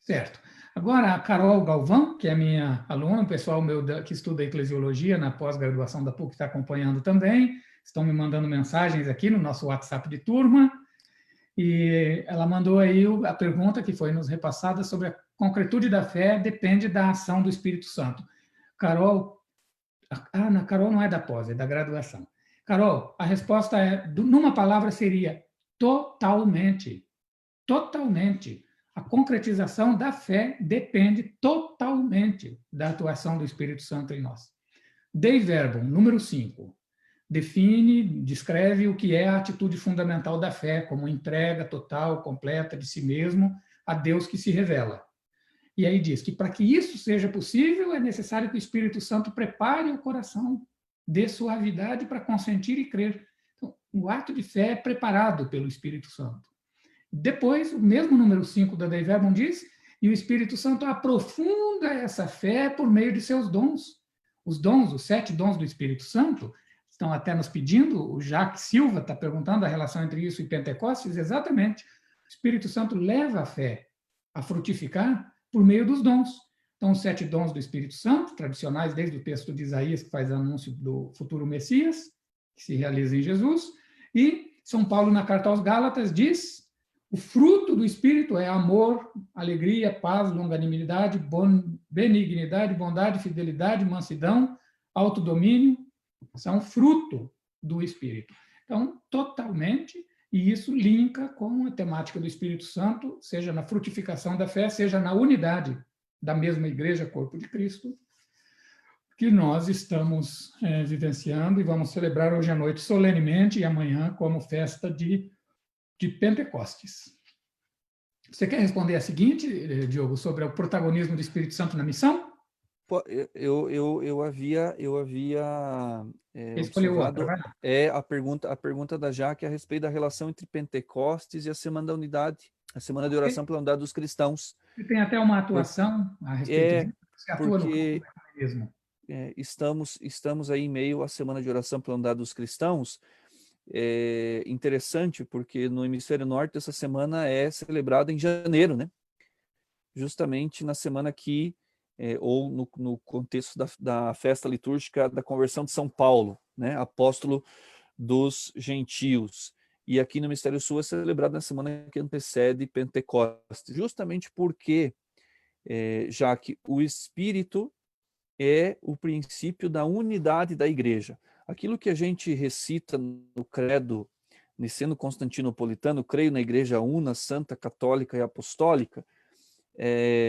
Certo. Agora, a Carol Galvão, que é minha aluna, o pessoal meu que estuda eclesiologia na pós-graduação da PUC está acompanhando também, estão me mandando mensagens aqui no nosso WhatsApp de turma, e ela mandou aí a pergunta que foi nos repassada sobre a concretude da fé depende da ação do Espírito Santo. Carol, na Carol não é da pós, é da graduação. Carol, a resposta numa palavra seria totalmente. Totalmente. A concretização da fé depende totalmente da atuação do Espírito Santo em nós. Dei verbum, número 5. Define, descreve o que é a atitude fundamental da fé, como entrega total, completa de si mesmo a Deus que se revela. E aí diz que para que isso seja possível, é necessário que o Espírito Santo prepare o coração, dê suavidade para consentir e crer. Então, o ato de fé é preparado pelo Espírito Santo. Depois, o mesmo número 5 da Dei Verbum diz, e o Espírito Santo aprofunda essa fé por meio de seus dons. Os dons, os 7 dons do Espírito Santo, estão até nos pedindo, o Jacques Silva está perguntando a relação entre isso e Pentecostes, exatamente. O Espírito Santo leva a fé a frutificar por meio dos dons. Então, os 7 dons do Espírito Santo, tradicionais desde o texto de Isaías, que faz anúncio do futuro Messias, que se realiza em Jesus, e São Paulo, na carta aos Gálatas, diz: o fruto do Espírito é amor, alegria, paz, longanimidade, benignidade, bondade, fidelidade, mansidão, autodomínio, são fruto do Espírito. Então, totalmente, e isso linka com a temática do Espírito Santo, seja na frutificação da fé, seja na unidade da mesma igreja, corpo de Cristo, que nós estamos vivenciando e vamos celebrar hoje à noite solenemente e amanhã como festa de Pentecostes. Você quer responder a seguinte, Diogo, sobre o protagonismo do Espírito Santo na missão? Eu havia observado a pergunta da Jaque a respeito da relação entre Pentecostes e a Semana da Unidade, a Semana de Oração pela Unidade dos Cristãos. E tem até uma atuação a respeito disso, você atua porque no mesmo. Estamos aí em meio à Semana de Oração pela Unidade dos Cristãos. É interessante porque no Hemisfério Norte essa semana é celebrada em janeiro, né? Justamente na semana que ou no contexto da festa litúrgica da conversão de São Paulo, né? Apóstolo dos gentios. E aqui no Hemisfério Sul é celebrado na semana que antecede Pentecostes, justamente porque já que o Espírito é o princípio da unidade da igreja. Aquilo que a gente recita no credo niceno-constantinopolitano, creio na igreja una, santa, católica e apostólica,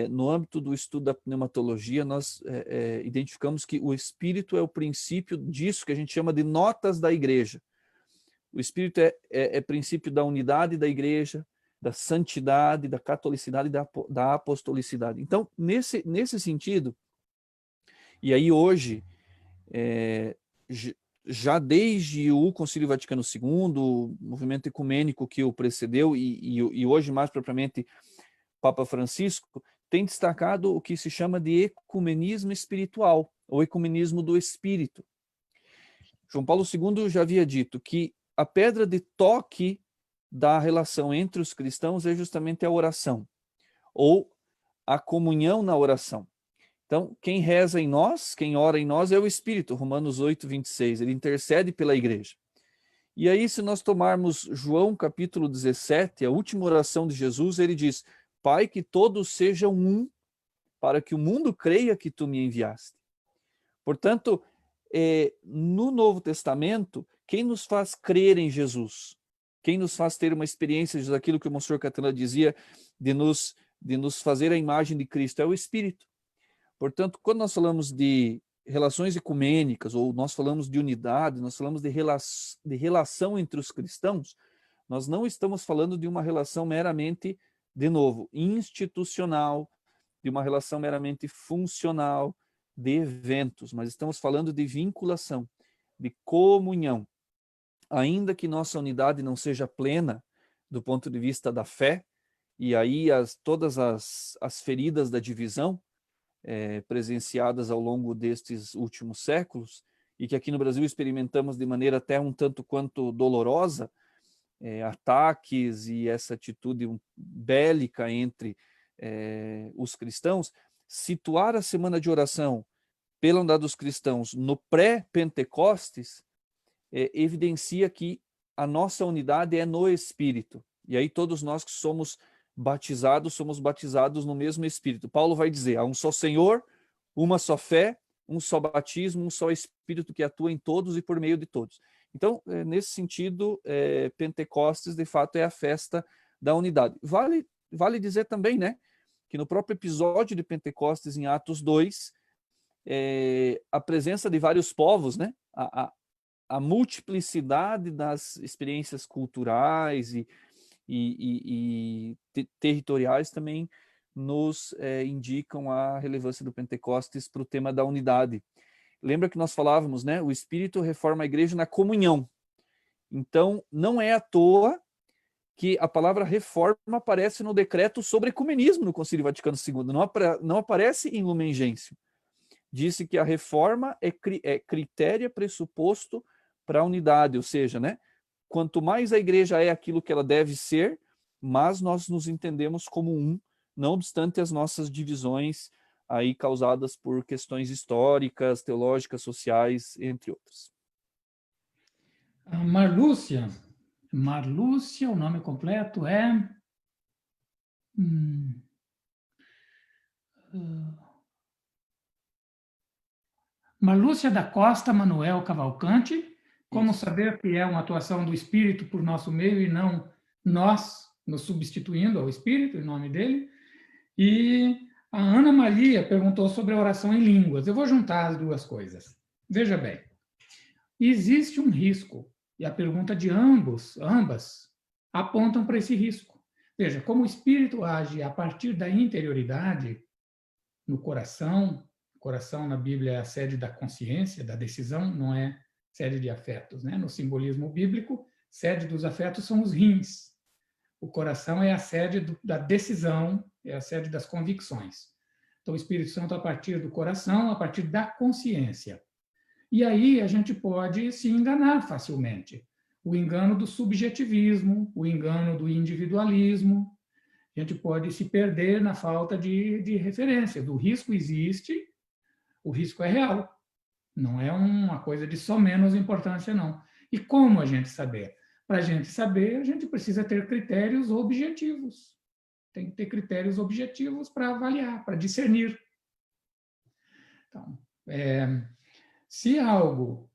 no âmbito do estudo da pneumatologia, nós identificamos que o Espírito é o princípio disso que a gente chama de notas da igreja. O Espírito é princípio da unidade da igreja, da santidade, da catolicidade e da apostolicidade. Então, nesse sentido, e aí hoje, já desde o Concílio Vaticano II, o movimento ecumênico que o precedeu, e hoje mais propriamente Papa Francisco, tem destacado o que se chama de ecumenismo espiritual, ou ecumenismo do Espírito. João Paulo II já havia dito que a pedra de toque da relação entre os cristãos é justamente a oração, ou a comunhão na oração. Então, quem reza em nós, quem ora em nós é o Espírito, Romanos 8, 26, ele intercede pela igreja. E aí, se nós tomarmos João capítulo 17, a última oração de Jesus, ele diz: Pai, que todos sejam um, para que o mundo creia que tu me enviaste. Portanto, no Novo Testamento, Quem nos faz crer em Jesus? Quem nos faz ter uma experiência daquilo que o Monsenhor Catelã dizia, de nos fazer a imagem de Cristo? É o Espírito. Portanto, quando nós falamos de relações ecumênicas, ou nós falamos de unidade, nós falamos de relação entre os cristãos, nós não estamos falando de uma relação meramente, de novo, institucional, de uma relação meramente funcional, de eventos, mas estamos falando de vinculação, de comunhão. Ainda que nossa unidade não seja plena do ponto de vista da fé, e aí todas as feridas da divisão presenciadas ao longo destes últimos séculos, e que aqui no Brasil experimentamos de maneira até um tanto quanto dolorosa, ataques e essa atitude bélica entre os cristãos, situar a semana de oração pela unidade dos cristãos no pré-Pentecostes evidencia que a nossa unidade é no Espírito. E aí todos nós que somos batizados no mesmo Espírito. Paulo vai dizer, há um só Senhor, uma só fé, um só batismo, um só Espírito que atua em todos e por meio de todos. Então, nesse sentido, Pentecostes, de fato, é a festa da unidade. Vale dizer também, né, que no próprio episódio de Pentecostes, em Atos 2, a presença de vários povos, né, a multiplicidade das experiências culturais e territoriais também nos indicam a relevância do Pentecostes para o tema da unidade. Lembra que nós falávamos, né? O Espírito reforma a igreja na comunhão. Então, não é à toa que a palavra reforma aparece no decreto sobre ecumenismo no Concílio Vaticano II. Não aparece em Lumen Gentium. Disse que a reforma é critério pressuposto para a unidade, ou seja, né? Quanto mais a igreja é aquilo que ela deve ser, mais nós nos entendemos como um, não obstante as nossas divisões aí causadas por questões históricas, teológicas, sociais, entre outras. Marlúcia, o nome completo é... Marlúcia da Costa Manuel Cavalcante. Como saber que é uma atuação do Espírito por nosso meio e não nós nos substituindo ao Espírito, em nome dele. E a Ana Maria perguntou sobre a oração em línguas. Eu vou juntar as duas coisas. Veja bem, existe um risco, e a pergunta de ambas apontam para esse risco. Veja, como o Espírito age a partir da interioridade, no coração na Bíblia é a sede da consciência, da decisão, não é sede de afetos, né? No simbolismo bíblico, sede dos afetos são os rins. O coração é a sede da decisão, é a sede das convicções. Então, o Espírito Santo a partir do coração, a partir da consciência. E aí a gente pode se enganar facilmente. O engano do subjetivismo, o engano do individualismo. A gente pode se perder na falta de referência. O risco existe, o risco é real. Não é uma coisa de só menos importância, não. E como a gente saber? Para a gente saber, a gente precisa ter critérios objetivos. Tem que ter critérios objetivos para avaliar, para discernir. Então, se algo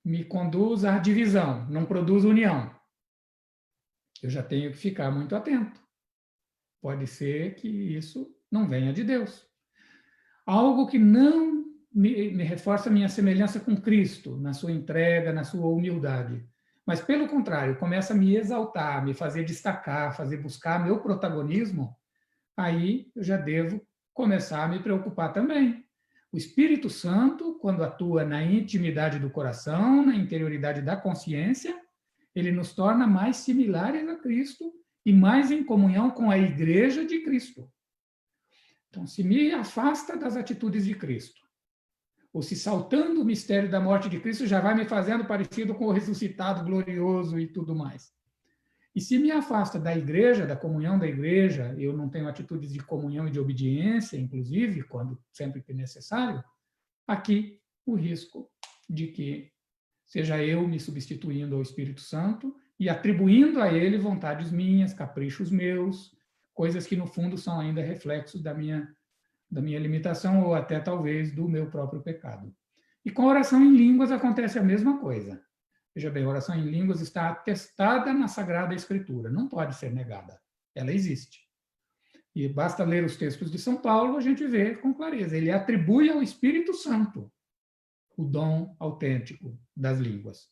me conduz à divisão, não produz união, eu já tenho que ficar muito atento. Pode ser que isso não venha de Deus. Algo que não me reforça a minha semelhança com Cristo, na sua entrega, na sua humildade. Mas, pelo contrário, começa a me exaltar, me fazer destacar, fazer buscar meu protagonismo, aí eu já devo começar a me preocupar também. O Espírito Santo, quando atua na intimidade do coração, na interioridade da consciência, ele nos torna mais similares a Cristo e mais em comunhão com a Igreja de Cristo. Então, se me afasta das atitudes de Cristo, ou se saltando o mistério da morte de Cristo já vai me fazendo parecido com o ressuscitado glorioso e tudo mais. E se me afasta da igreja, da comunhão da igreja, eu não tenho atitudes de comunhão e de obediência, inclusive, sempre que necessário, aqui o risco de que seja eu me substituindo ao Espírito Santo e atribuindo a ele vontades minhas, caprichos meus, coisas que, no fundo, são ainda reflexos da minha limitação ou até, talvez, do meu próprio pecado. E com a oração em línguas acontece a mesma coisa. Veja bem, a oração em línguas está atestada na Sagrada Escritura, não pode ser negada. Ela existe. E basta ler os textos de São Paulo, a gente vê com clareza. Ele atribui ao Espírito Santo o dom autêntico das línguas.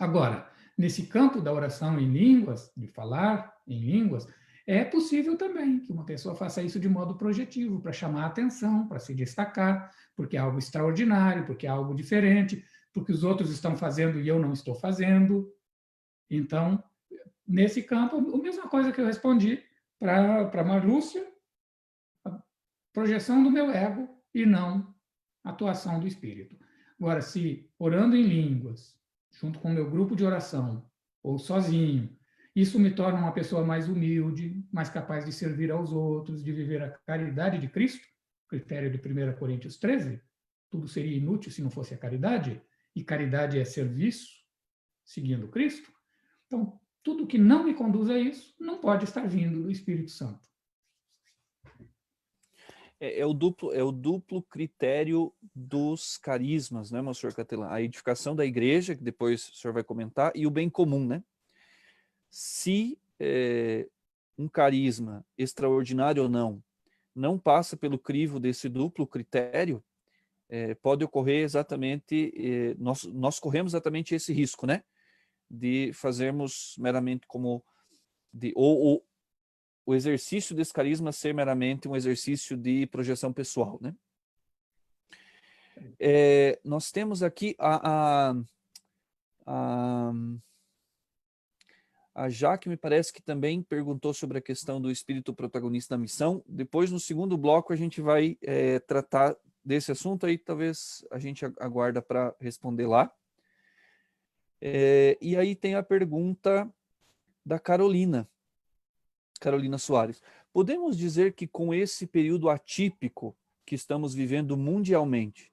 Agora, nesse campo da oração em línguas, de falar em línguas, é possível também que uma pessoa faça isso de modo projetivo, para chamar a atenção, para se destacar, porque é algo extraordinário, porque é algo diferente, porque os outros estão fazendo e eu não estou fazendo. Então, nesse campo, a mesma coisa que eu respondi para Marlúcia, a projeção do meu ego e não a atuação do Espírito. Agora, se orando em línguas, junto com o meu grupo de oração, ou sozinho, isso me torna uma pessoa mais humilde, mais capaz de servir aos outros, de viver a caridade de Cristo, critério de 1 Coríntios 13, tudo seria inútil se não fosse a caridade, e caridade é serviço, seguindo Cristo. Então, tudo que não me conduz a isso não pode estar vindo do Espírito Santo. É o duplo critério dos carismas, né, Monsenhor Catelan? A edificação da igreja, que depois o senhor vai comentar, e o bem comum, né? Se um carisma, extraordinário ou não passa pelo crivo desse duplo critério, pode ocorrer exatamente, nós corremos exatamente esse risco, né? De fazermos meramente como, ou o exercício desse carisma ser meramente um exercício de projeção pessoal, né? Nós temos aqui a Jaque, me parece que também perguntou sobre a questão do espírito protagonista da missão. Depois, no segundo bloco, a gente vai tratar desse assunto, aí talvez a gente aguarda para responder lá. E aí tem a pergunta da Carolina Soares. Podemos dizer que com esse período atípico que estamos vivendo mundialmente,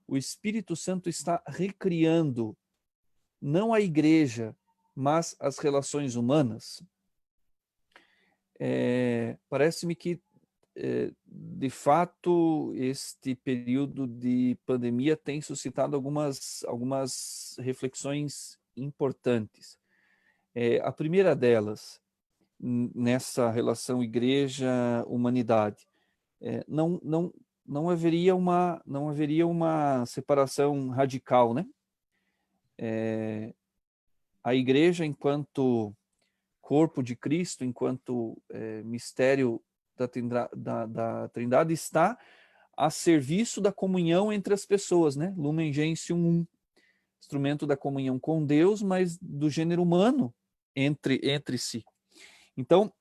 o Espírito Santo está recriando não a igreja, mas as relações humanas? Parece-me que, de fato, este período de pandemia tem suscitado algumas reflexões importantes. A primeira delas, nessa relação igreja-humanidade, não haveria uma separação radical, né? A igreja, enquanto corpo de Cristo, enquanto mistério da Trindade, está a serviço da comunhão entre as pessoas, né? Lumen Gentium, instrumento da comunhão com Deus, mas do gênero humano entre si. Então,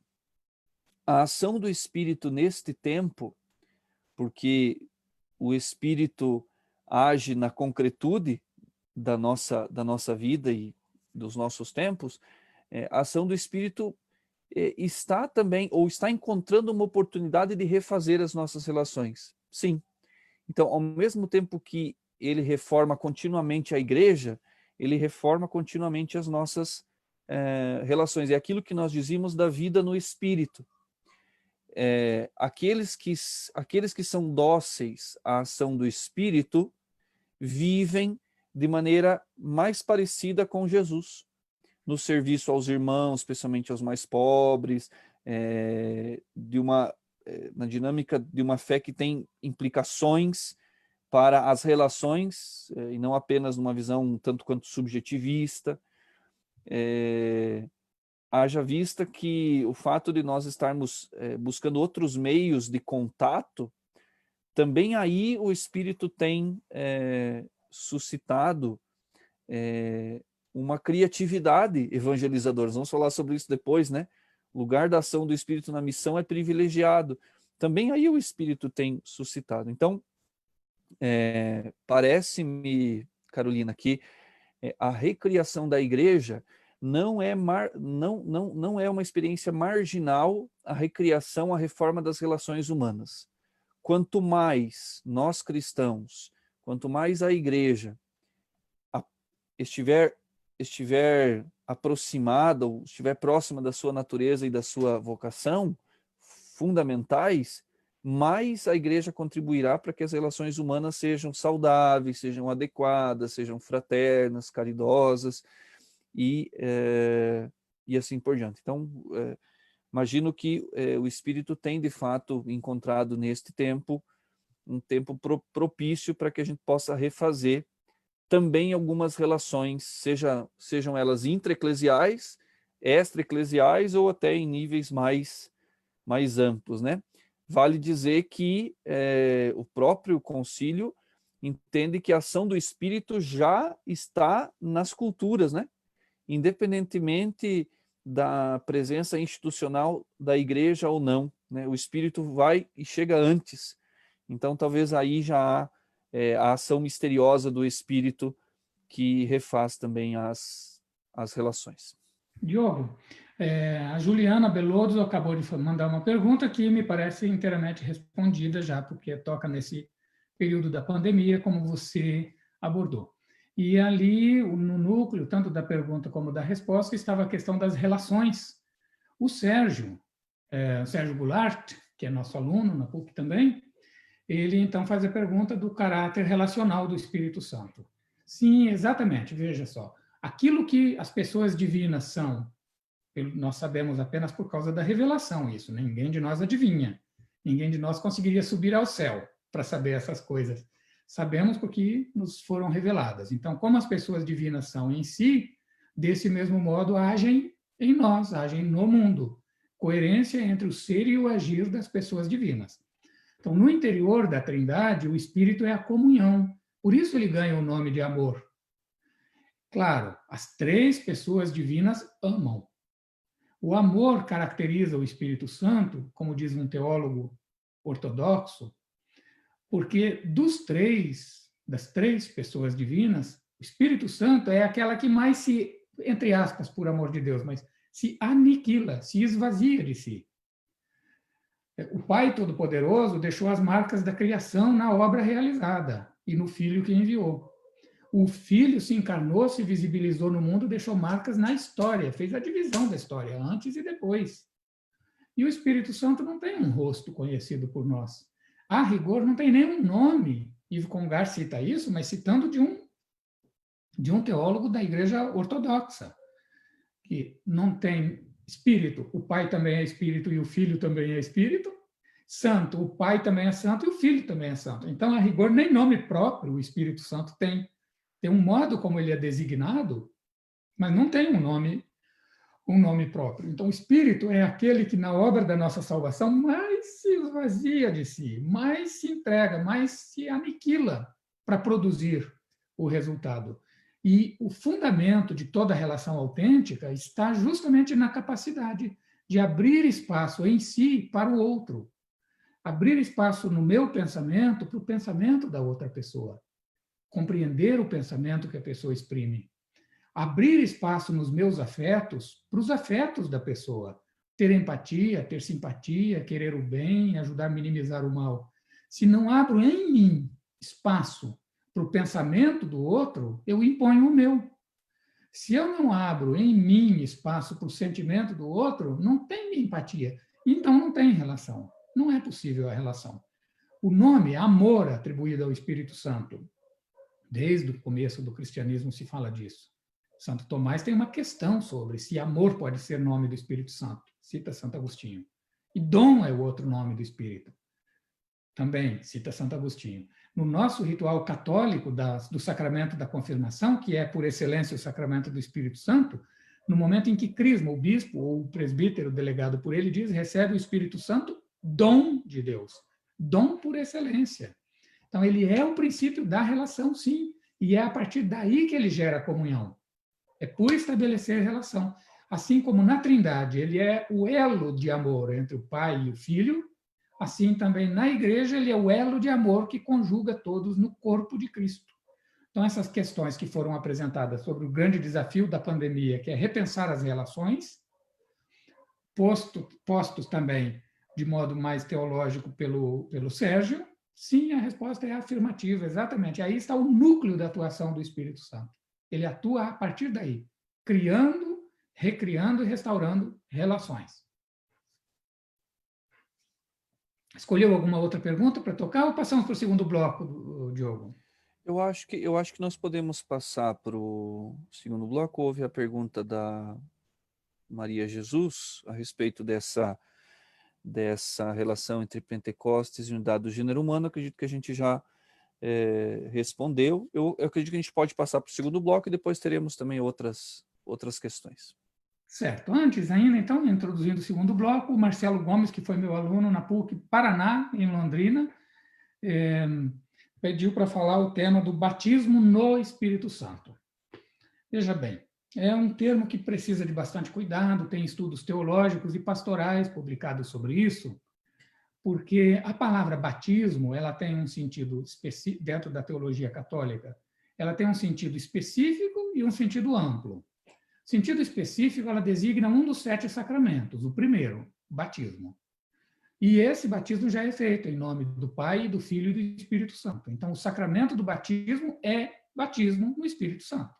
a ação do Espírito neste tempo, porque o Espírito age na concretude da nossa vida e dos nossos tempos, a ação do Espírito está também, ou está encontrando uma oportunidade de refazer as nossas relações. Sim. Então, ao mesmo tempo que ele reforma continuamente a igreja, ele reforma continuamente as nossas relações. É aquilo que nós dizíamos da vida no Espírito. Aqueles que são dóceis à ação do Espírito vivem de maneira mais parecida com Jesus, no serviço aos irmãos, especialmente aos mais pobres, na dinâmica de uma fé que tem implicações para as relações, e não apenas numa visão tanto quanto subjetivista. Haja vista que o fato de nós estarmos buscando outros meios de contato, também aí o Espírito tem suscitado uma criatividade evangelizadora. Vamos falar sobre isso depois, né? O lugar da ação do Espírito na missão é privilegiado. Também aí o Espírito tem suscitado. Então, parece-me, Carolina, que a recriação da igreja não é uma experiência marginal, a recriação, a reforma das relações humanas. Quanto mais nós cristãos, quanto mais a igreja estiver aproximada, ou estiver próxima da sua natureza e da sua vocação fundamentais, mais a igreja contribuirá para que as relações humanas sejam saudáveis, sejam adequadas, sejam fraternas, caridosas e assim por diante. Então, imagino que o Espírito tem, de fato, encontrado neste tempo um tempo propício para que a gente possa refazer também algumas relações, sejam elas intra-eclesiais, extra-eclesiais ou até em níveis mais amplos, né? Vale dizer que o próprio concílio entende que a ação do Espírito já está nas culturas, né? Independentemente da presença institucional da igreja ou não, né? O Espírito vai e chega antes. Então, talvez aí já há a ação misteriosa do Espírito que refaz também as relações. Diogo, a Juliana Beloso acabou de mandar uma pergunta que me parece inteiramente respondida já, porque toca nesse período da pandemia, como você abordou. E ali, no núcleo, tanto da pergunta como da resposta, estava a questão das relações. O Sérgio Goulart, que é nosso aluno na PUC também, ele então faz a pergunta do caráter relacional do Espírito Santo. Sim, exatamente, veja só. Aquilo que as pessoas divinas são, nós sabemos apenas por causa da revelação isso, né? Ninguém de nós adivinha. Ninguém de nós conseguiria subir ao céu para saber essas coisas. Sabemos porque nos foram reveladas. Então, como as pessoas divinas são em si, desse mesmo modo agem em nós, agem no mundo. Coerência entre o ser e o agir das pessoas divinas. Então, no interior da Trindade, o Espírito é a comunhão. Por isso ele ganha o nome de amor. Claro, as três pessoas divinas amam. O amor caracteriza o Espírito Santo, como diz um teólogo ortodoxo, porque das três pessoas divinas, o Espírito Santo é aquela que mais se, entre aspas, por amor de Deus, mas se aniquila, se esvazia de si. O Pai Todo-Poderoso deixou as marcas da criação na obra realizada e no Filho que enviou. O Filho se encarnou, se visibilizou no mundo, deixou marcas na história, fez a divisão da história, antes e depois. E o Espírito Santo não tem um rosto conhecido por nós. A rigor, não tem nenhum nome. Yves Congar cita isso, mas citando de um teólogo da Igreja Ortodoxa, que não tem Espírito, o Pai também é Espírito e o Filho também é Espírito. Santo, o Pai também é Santo e o Filho também é Santo. Então, a rigor, nem nome próprio o Espírito Santo tem. Tem um modo como ele é designado, mas não tem um nome próprio. Então, o Espírito é aquele que, na obra da nossa salvação, mais se esvazia de si, mais se entrega, mais se aniquila para produzir o resultado. E o fundamento de toda relação autêntica está justamente na capacidade de abrir espaço em si para o outro. Abrir espaço no meu pensamento para o pensamento da outra pessoa. Compreender o pensamento que a pessoa exprime. Abrir espaço nos meus afetos para os afetos da pessoa. Ter empatia, ter simpatia, querer o bem, ajudar a minimizar o mal. Se não abro em mim espaço para o pensamento do outro, eu imponho o meu. Se eu não abro em mim espaço para o sentimento do outro, não tem empatia. Então não tem relação. Não é possível a relação. O nome amor atribuído ao Espírito Santo, desde o começo do cristianismo se fala disso. Santo Tomás tem uma questão sobre se amor pode ser nome do Espírito Santo, cita Santo Agostinho. E dom é o outro nome do Espírito, também cita Santo Agostinho. No nosso ritual católico do sacramento da confirmação, que é por excelência o sacramento do Espírito Santo, no momento em que crisma, o bispo ou o presbítero delegado por ele diz, recebe o Espírito Santo, dom de Deus, dom por excelência. Então, ele é o princípio da relação, sim, e é a partir daí que ele gera a comunhão. É por estabelecer relação. Assim como na Trindade ele é o elo de amor entre o Pai e o Filho, assim também na Igreja ele é o elo de amor que conjuga todos no corpo de Cristo. Então, essas questões que foram apresentadas sobre o grande desafio da pandemia, que é repensar as relações, postos também de modo mais teológico pelo Sérgio, sim, a resposta é afirmativa, exatamente. Aí está o núcleo da atuação do Espírito Santo. Ele atua a partir daí, criando, recriando e restaurando relações. Escolheu alguma outra pergunta para tocar ou passamos para o segundo bloco, Diogo? Eu acho que nós podemos passar para o segundo bloco. Houve a pergunta da Maria Jesus a respeito dessa relação entre Pentecostes e unidade do gênero humano. Acredito que a gente já respondeu. Eu acredito que a gente pode passar para o segundo bloco e depois teremos também outras questões. Certo. Antes ainda, então, introduzindo o segundo bloco, o Marcelo Gomes, que foi meu aluno na PUC Paraná, em Londrina, pediu para falar o tema do batismo no Espírito Santo. Veja bem, é um termo que precisa de bastante cuidado, tem estudos teológicos e pastorais publicados sobre isso, porque a palavra batismo, ela tem um sentido específico, dentro da teologia católica, ela tem um sentido específico e um sentido amplo. Sentido específico, ela designa um dos 7 sacramentos, o primeiro, o batismo. E esse batismo já é feito em nome do Pai, do Filho e do Espírito Santo. Então, o sacramento do batismo é batismo no Espírito Santo.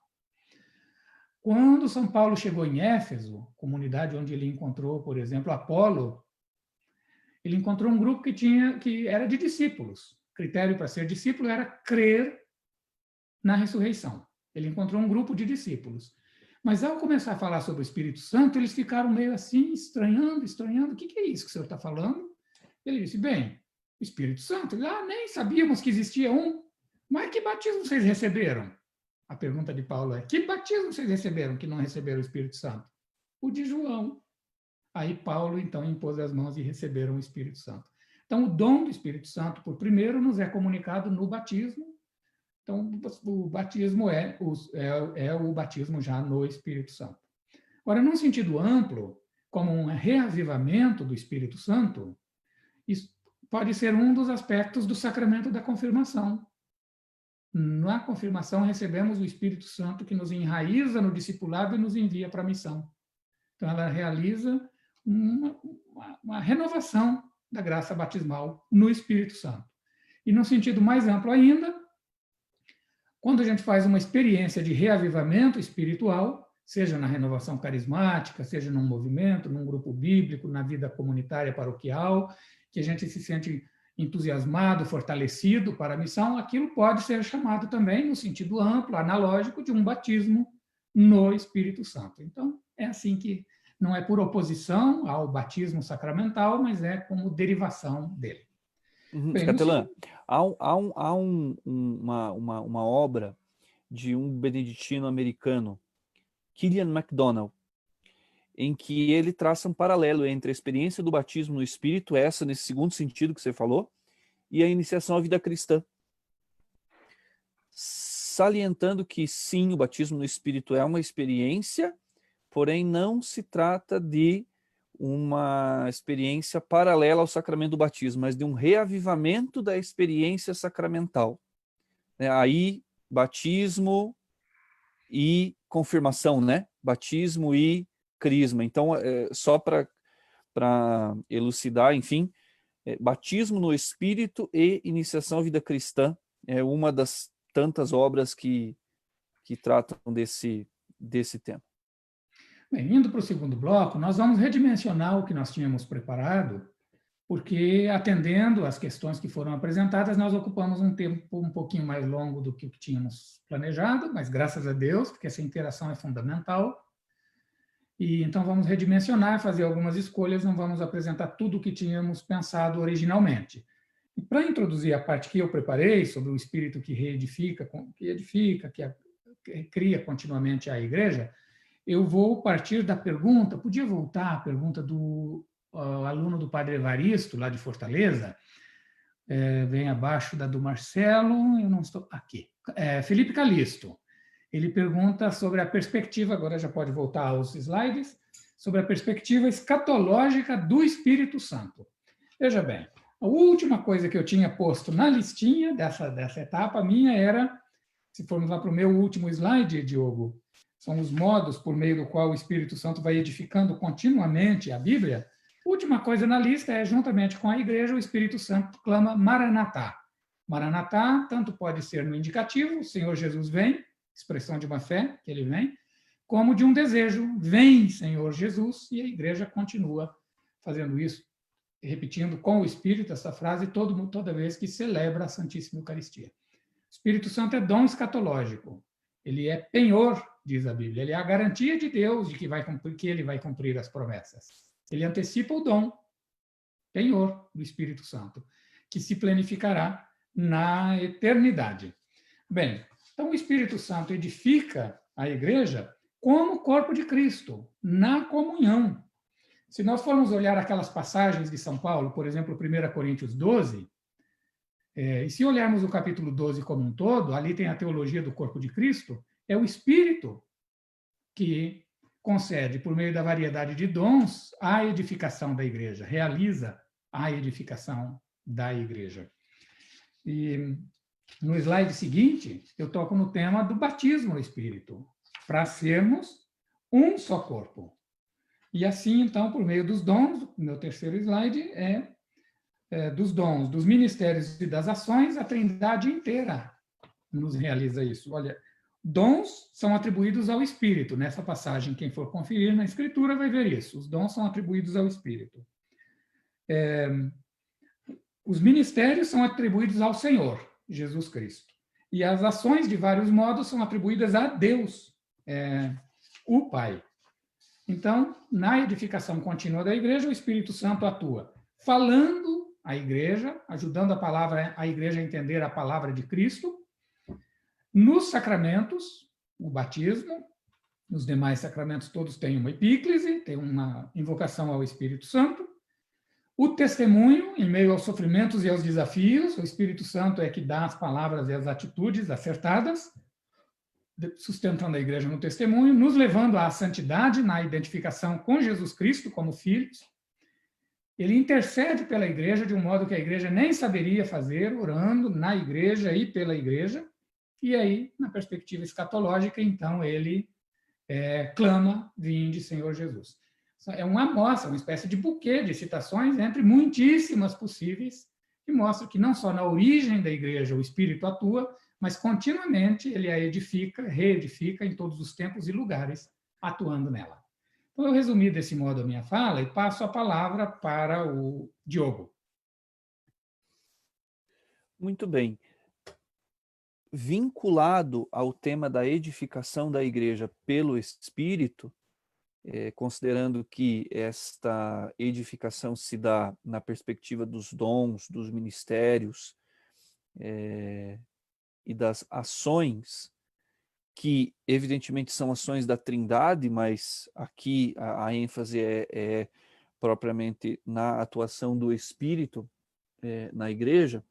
Quando São Paulo chegou em Éfeso, comunidade onde ele encontrou, por exemplo, Apolo, ele encontrou um grupo que era de discípulos. O critério para ser discípulo era crer na ressurreição. Ele encontrou um grupo de discípulos. Mas ao começar a falar sobre o Espírito Santo, eles ficaram meio assim, estranhando. O que é isso que o senhor está falando? Ele disse, bem, o Espírito Santo, nem sabíamos que existia um. Mas que batismo vocês receberam? A pergunta de Paulo é, que batismo vocês receberam que não receberam o Espírito Santo? O de João. Aí Paulo, então, impôs as mãos e receberam o Espírito Santo. Então, o dom do Espírito Santo, por primeiro, nos é comunicado no batismo. Então, o batismo é o batismo já no Espírito Santo. Agora, num sentido amplo, como um reavivamento do Espírito Santo, isso pode ser um dos aspectos do sacramento da confirmação. Na confirmação, recebemos o Espírito Santo que nos enraiza no discipulado e nos envia para a missão. Então, ela realiza uma renovação da graça batismal no Espírito Santo. E, num sentido mais amplo ainda, quando a gente faz uma experiência de reavivamento espiritual, seja na renovação carismática, seja num movimento, num grupo bíblico, na vida comunitária paroquial, que a gente se sente entusiasmado, fortalecido para a missão, aquilo pode ser chamado também, no sentido amplo, analógico, de um batismo no Espírito Santo. Então, é assim que não é por oposição ao batismo sacramental, mas é como derivação dele. Bem, Capelã, há uma obra de um beneditino americano, Killian MacDonald, em que ele traça um paralelo entre a experiência do batismo no Espírito, essa nesse segundo sentido que você falou, e a iniciação à vida cristã. Salientando que, sim, o batismo no Espírito é uma experiência, porém não se trata de uma experiência paralela ao sacramento do batismo, mas de um reavivamento da experiência sacramental. Aí, batismo e confirmação, né? Batismo e crisma. Então, só para elucidar, enfim, batismo no Espírito e iniciação à vida cristã é uma das tantas obras que tratam desse tema. Bem, indo para o segundo bloco, nós vamos redimensionar o que nós tínhamos preparado, porque, atendendo às questões que foram apresentadas, nós ocupamos um tempo um pouquinho mais longo do que o que tínhamos planejado, mas graças a Deus, porque essa interação é fundamental. E então vamos redimensionar, fazer algumas escolhas, não vamos apresentar tudo o que tínhamos pensado originalmente. E para introduzir a parte que eu preparei sobre o Espírito que reedifica, que cria continuamente a Igreja, eu vou partir da pergunta, podia voltar à pergunta do aluno do Padre Evaristo, lá de Fortaleza, vem abaixo da do Marcelo, eu não estou aqui, Felipe Calisto. Ele pergunta sobre a perspectiva, agora já pode voltar aos slides, sobre a perspectiva escatológica do Espírito Santo. Veja bem, a última coisa que eu tinha posto na listinha dessa etapa minha era, se formos lá para o meu último slide, Diogo, são os modos por meio do qual o Espírito Santo vai edificando continuamente a Bíblia. A última coisa na lista é, juntamente com a igreja, o Espírito Santo clama Maranatá. Maranatá tanto pode ser no indicativo, o Senhor Jesus vem, expressão de uma fé, que ele vem, como de um desejo, vem, Senhor Jesus, e a igreja continua fazendo isso repetindo com o Espírito essa frase toda vez que celebra a Santíssima Eucaristia. O Espírito Santo é dom escatológico. Ele é penhor, diz a Bíblia. Ele é a garantia de Deus de que ele vai cumprir as promessas. Ele antecipa o dom, penhor do Espírito Santo, que se planificará na eternidade. Bem, então o Espírito Santo edifica a igreja como corpo de Cristo, na comunhão. Se nós formos olhar aquelas passagens de São Paulo, por exemplo, 1 Coríntios 12, e se olharmos o capítulo 12 como um todo, ali tem a teologia do corpo de Cristo, é o Espírito que concede, por meio da variedade de dons, a edificação da igreja, realiza a edificação da igreja. E no slide seguinte, eu toco no tema do batismo no Espírito, para sermos um só corpo. E assim, então, por meio dos dons, meu terceiro slide dos dons, dos ministérios e das ações, a Trindade inteira nos realiza isso. Olha, dons são atribuídos ao Espírito. Nessa passagem, quem for conferir na Escritura vai ver isso. Os dons são atribuídos ao Espírito. Os ministérios são atribuídos ao Senhor, Jesus Cristo. E as ações, de vários modos, são atribuídas a Deus, o Pai. Então, na edificação contínua da igreja, o Espírito Santo atua falando a igreja, ajudando a igreja a entender a palavra de Cristo, nos sacramentos, o batismo, nos demais sacramentos todos têm uma epíclise, tem uma invocação ao Espírito Santo, o testemunho, em meio aos sofrimentos e aos desafios, o Espírito Santo é que dá as palavras e as atitudes acertadas, sustentando a igreja no testemunho, nos levando à santidade, na identificação com Jesus Cristo como filhos. Ele intercede pela igreja de um modo que a igreja nem saberia fazer, orando na igreja e pela igreja. E aí, na perspectiva escatológica, então, ele clama, vinde, Senhor Jesus. É uma amostra, uma espécie de buquê de citações entre muitíssimas possíveis, que mostra que não só na origem da igreja o Espírito atua, mas continuamente ele a edifica, reedifica em todos os tempos e lugares, atuando nela. Então, eu resumi desse modo a minha fala e passo a palavra para o Diogo. Muito bem. Vinculado ao tema da edificação da igreja pelo Espírito, considerando que esta edificação se dá na perspectiva dos dons, dos ministérios e das ações, que evidentemente são ações da Trindade, mas aqui a ênfase é propriamente na atuação do Espírito na igreja,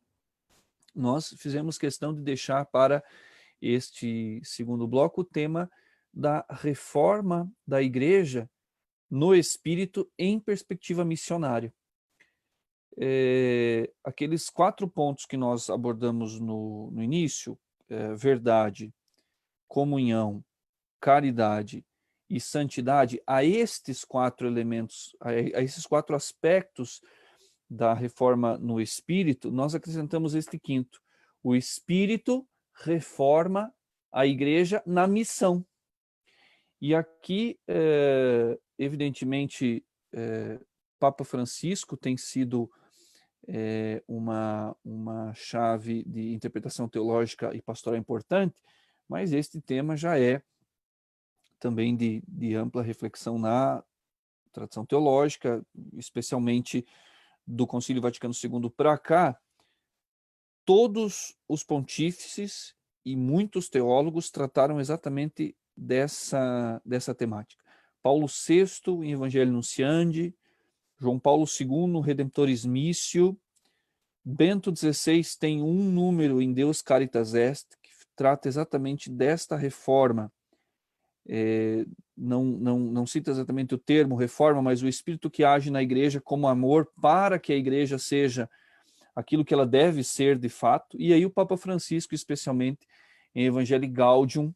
nós fizemos questão de deixar para este segundo bloco o tema da reforma da igreja no Espírito em perspectiva missionária. Aqueles 4 pontos que nós abordamos no início, verdade, comunhão, caridade e santidade, a estes 4 elementos, a esses 4 aspectos da reforma no Espírito, nós acrescentamos este quinto: o Espírito reforma a igreja na missão. E aqui, evidentemente, Papa Francisco tem sido uma chave de interpretação teológica e pastoral importante, mas este tema já é também de ampla reflexão na tradição teológica, especialmente do Concílio Vaticano II para cá. Todos os pontífices e muitos teólogos trataram exatamente dessa temática. Paulo VI, em Evangelii Nunciandi, João Paulo II, no Redemptoris Missio, Bento XVI tem um número em Deus Caritas Est, que trata exatamente desta reforma. Não cita exatamente o termo reforma, mas o Espírito que age na igreja como amor para que a igreja seja aquilo que ela deve ser de fato. E aí o Papa Francisco, especialmente em Evangelii Gaudium,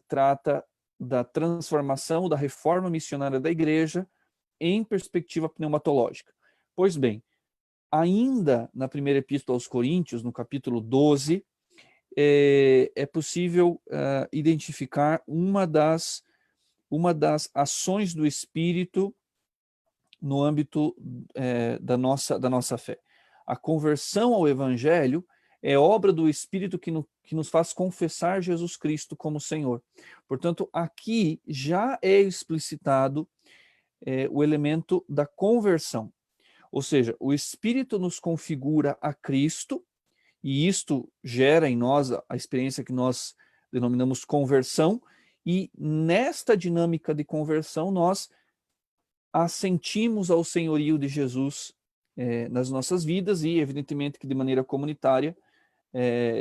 trata da transformação, da reforma missionária da igreja em perspectiva pneumatológica. Pois bem, ainda na primeira epístola aos Coríntios, no capítulo 12, é possível identificar uma das ações do Espírito no âmbito da nossa fé. A conversão ao Evangelho é obra do Espírito que nos faz confessar Jesus Cristo como Senhor. Portanto, aqui já é explicitado o elemento da conversão. Ou seja, o Espírito nos configura a Cristo, e isto gera em nós a experiência que nós denominamos conversão, e nesta dinâmica de conversão nós assentimos ao senhorio de Jesus nas nossas vidas e, evidentemente, que de maneira comunitária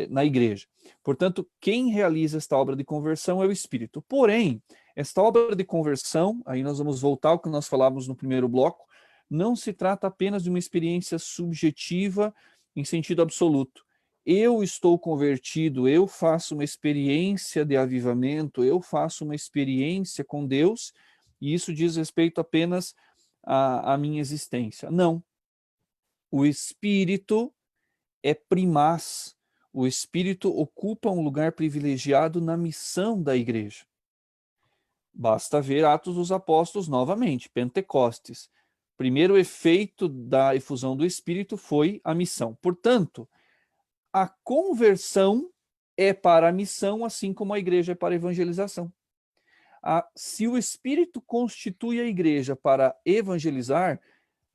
na igreja. Portanto, quem realiza esta obra de conversão é o Espírito. Porém, esta obra de conversão, aí nós vamos voltar ao que nós falávamos no primeiro bloco, não se trata apenas de uma experiência subjetiva em sentido absoluto. Eu estou convertido, eu faço uma experiência de avivamento, eu faço uma experiência com Deus, e isso diz respeito apenas à minha existência. Não. O Espírito é primaz. O Espírito ocupa um lugar privilegiado na missão da igreja. Basta ver Atos dos Apóstolos novamente, Pentecostes. Primeiro efeito da efusão do Espírito foi a missão. Portanto, a conversão é para a missão, assim como a igreja é para a evangelização. Se o Espírito constitui a igreja para evangelizar,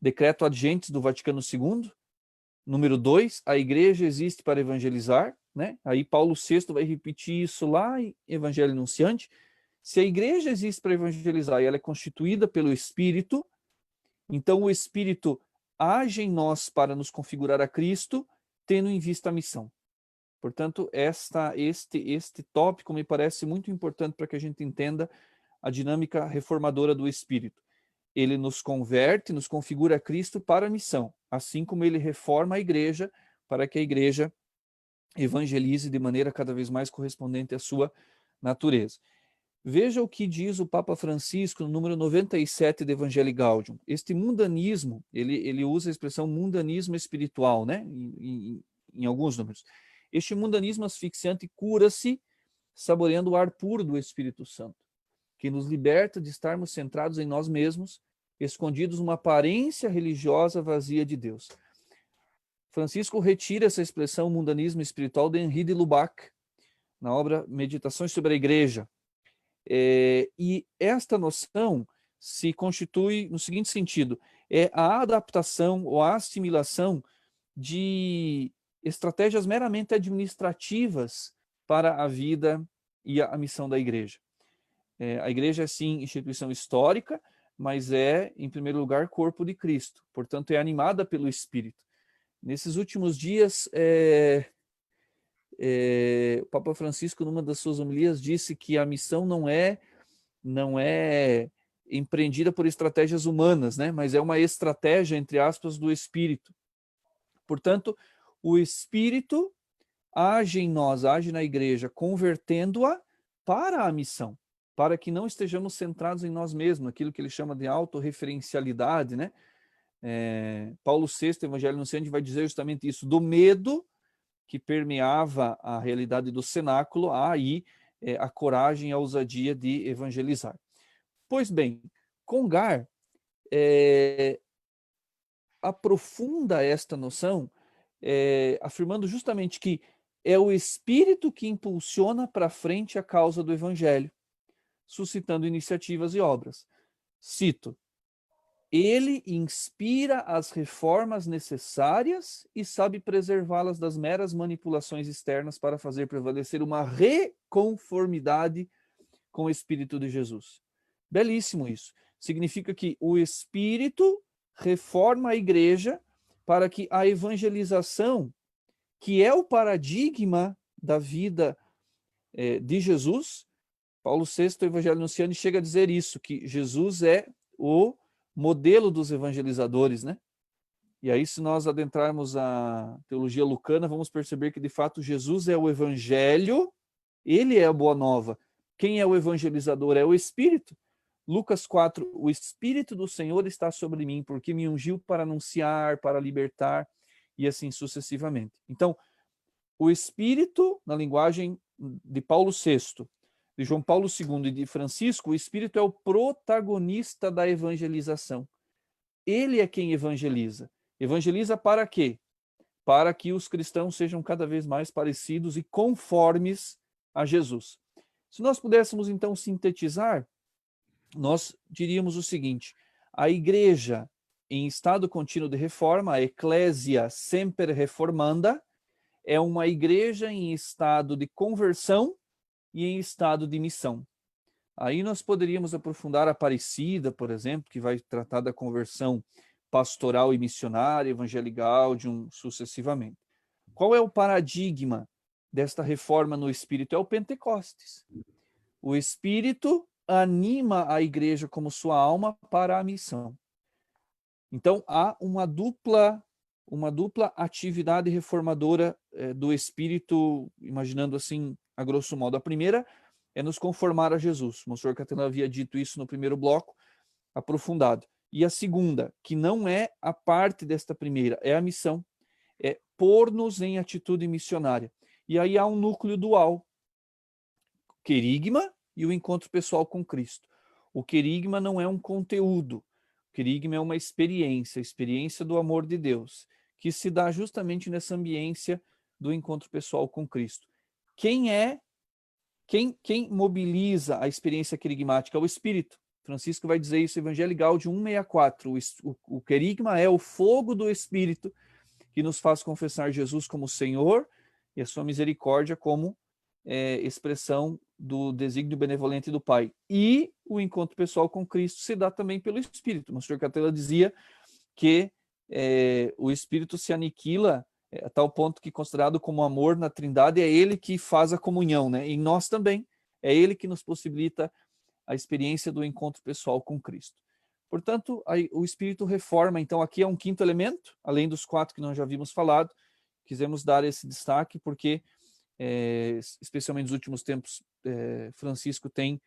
decreto ad gentes do Vaticano II, número 2, a igreja existe para evangelizar, né? Aí Paulo VI vai repetir isso lá em Evangelho Anunciante. Se a igreja existe para evangelizar e ela é constituída pelo Espírito, então o Espírito age em nós para nos configurar a Cristo, tendo em vista a missão. Portanto, este tópico me parece muito importante para que a gente entenda a dinâmica reformadora do Espírito. Ele nos converte, nos configura a Cristo para a missão, assim como ele reforma a igreja para que a igreja evangelize de maneira cada vez mais correspondente à sua natureza. Veja o que diz o Papa Francisco no número 97 do Evangelii Gaudium. Este mundanismo, ele usa a expressão mundanismo espiritual, né? Em alguns números. Este mundanismo asfixiante cura-se saboreando o ar puro do Espírito Santo, que nos liberta de estarmos centrados em nós mesmos, escondidos numa aparência religiosa vazia de Deus. Francisco retira essa expressão mundanismo espiritual de Henri de Lubac, na obra Meditações sobre a Igreja. E esta noção se constitui no seguinte sentido: é a adaptação ou a assimilação de estratégias meramente administrativas para a vida e a missão da igreja. A igreja é, sim, instituição histórica, mas é, em primeiro lugar, corpo de Cristo. Portanto, é animada pelo Espírito. Nesses últimos dias, o Papa Francisco, numa das suas homilias, disse que a missão não é empreendida por estratégias humanas, né? Mas é uma estratégia, entre aspas, do Espírito. Portanto, o Espírito age em nós, age na igreja, convertendo-a para a missão, para que não estejamos centrados em nós mesmos, aquilo que ele chama de autorreferencialidade, né? Paulo VI, Evangelho Anunciante, vai dizer justamente isso, do medo que permeava a realidade do cenáculo, há aí a coragem e a ousadia de evangelizar. Pois bem, Congar aprofunda esta noção, afirmando justamente que é o Espírito que impulsiona para frente a causa do Evangelho, suscitando iniciativas e obras. Cito: ele inspira as reformas necessárias e sabe preservá-las das meras manipulações externas para fazer prevalecer uma reconformidade com o Espírito de Jesus. Belíssimo isso. Significa que o Espírito reforma a igreja para que a evangelização, que é o paradigma da vida de Jesus, Paulo VI, o Evangelho Anunciante, chega a dizer isso, que Jesus é o modelo dos evangelizadores, né? E aí, se nós adentrarmos a teologia lucana, vamos perceber que, de fato, Jesus é o Evangelho, ele é a boa nova. Quem é o evangelizador? É o Espírito. Lucas 4, o Espírito do Senhor está sobre mim, porque me ungiu para anunciar, para libertar, e assim sucessivamente. Então, o Espírito, na linguagem de Paulo VI, de João Paulo II e de Francisco, o Espírito é o protagonista da evangelização. ele é quem evangeliza. Evangeliza para quê? Para que os cristãos sejam cada vez mais parecidos e conformes a Jesus. Se nós pudéssemos, então, sintetizar, nós diríamos o seguinte: a igreja em estado contínuo de reforma, a ecclesia semper reformanda, é uma igreja em estado de conversão e em estado de missão. Aí nós poderíamos aprofundar a Aparecida, por exemplo, que vai tratar da conversão pastoral e missionária, Evangelii Gaudium, sucessivamente. Qual é o paradigma desta reforma no Espírito? É o Pentecostes. O Espírito anima a igreja como sua alma para a missão. Então, há uma dupla atividade reformadora do Espírito, imaginando assim, a grosso modo. A primeira é nos conformar a Jesus. O Monsenhor Catelan havia dito isso no primeiro bloco, aprofundado. E a segunda, que não é a parte desta primeira, é a missão, é pôr-nos em atitude missionária. E aí há um núcleo dual, o querigma e o encontro pessoal com Cristo. O querigma não é um conteúdo, o querigma é uma experiência, a experiência do amor de Deus, que se dá justamente nessa ambiência do encontro pessoal com Cristo. Quem mobiliza a experiência querigmática? É o Espírito. Francisco vai dizer isso, Evangelii Gaudium 164. O querigma é o fogo do Espírito que nos faz confessar Jesus como Senhor e a sua misericórdia como expressão do desígnio benevolente do Pai. E o encontro pessoal com Cristo se dá também pelo Espírito. O Monsenhor Catelan dizia que o Espírito se aniquila a tal ponto que, considerado como amor na Trindade, é ele que faz a comunhão, né? E nós também. É ele que nos possibilita a experiência do encontro pessoal com Cristo. Portanto, o Espírito reforma. Então, aqui é um quinto elemento, além dos 4 que nós já havíamos falado. Quisemos dar esse destaque porque, especialmente nos últimos tempos, Francisco tem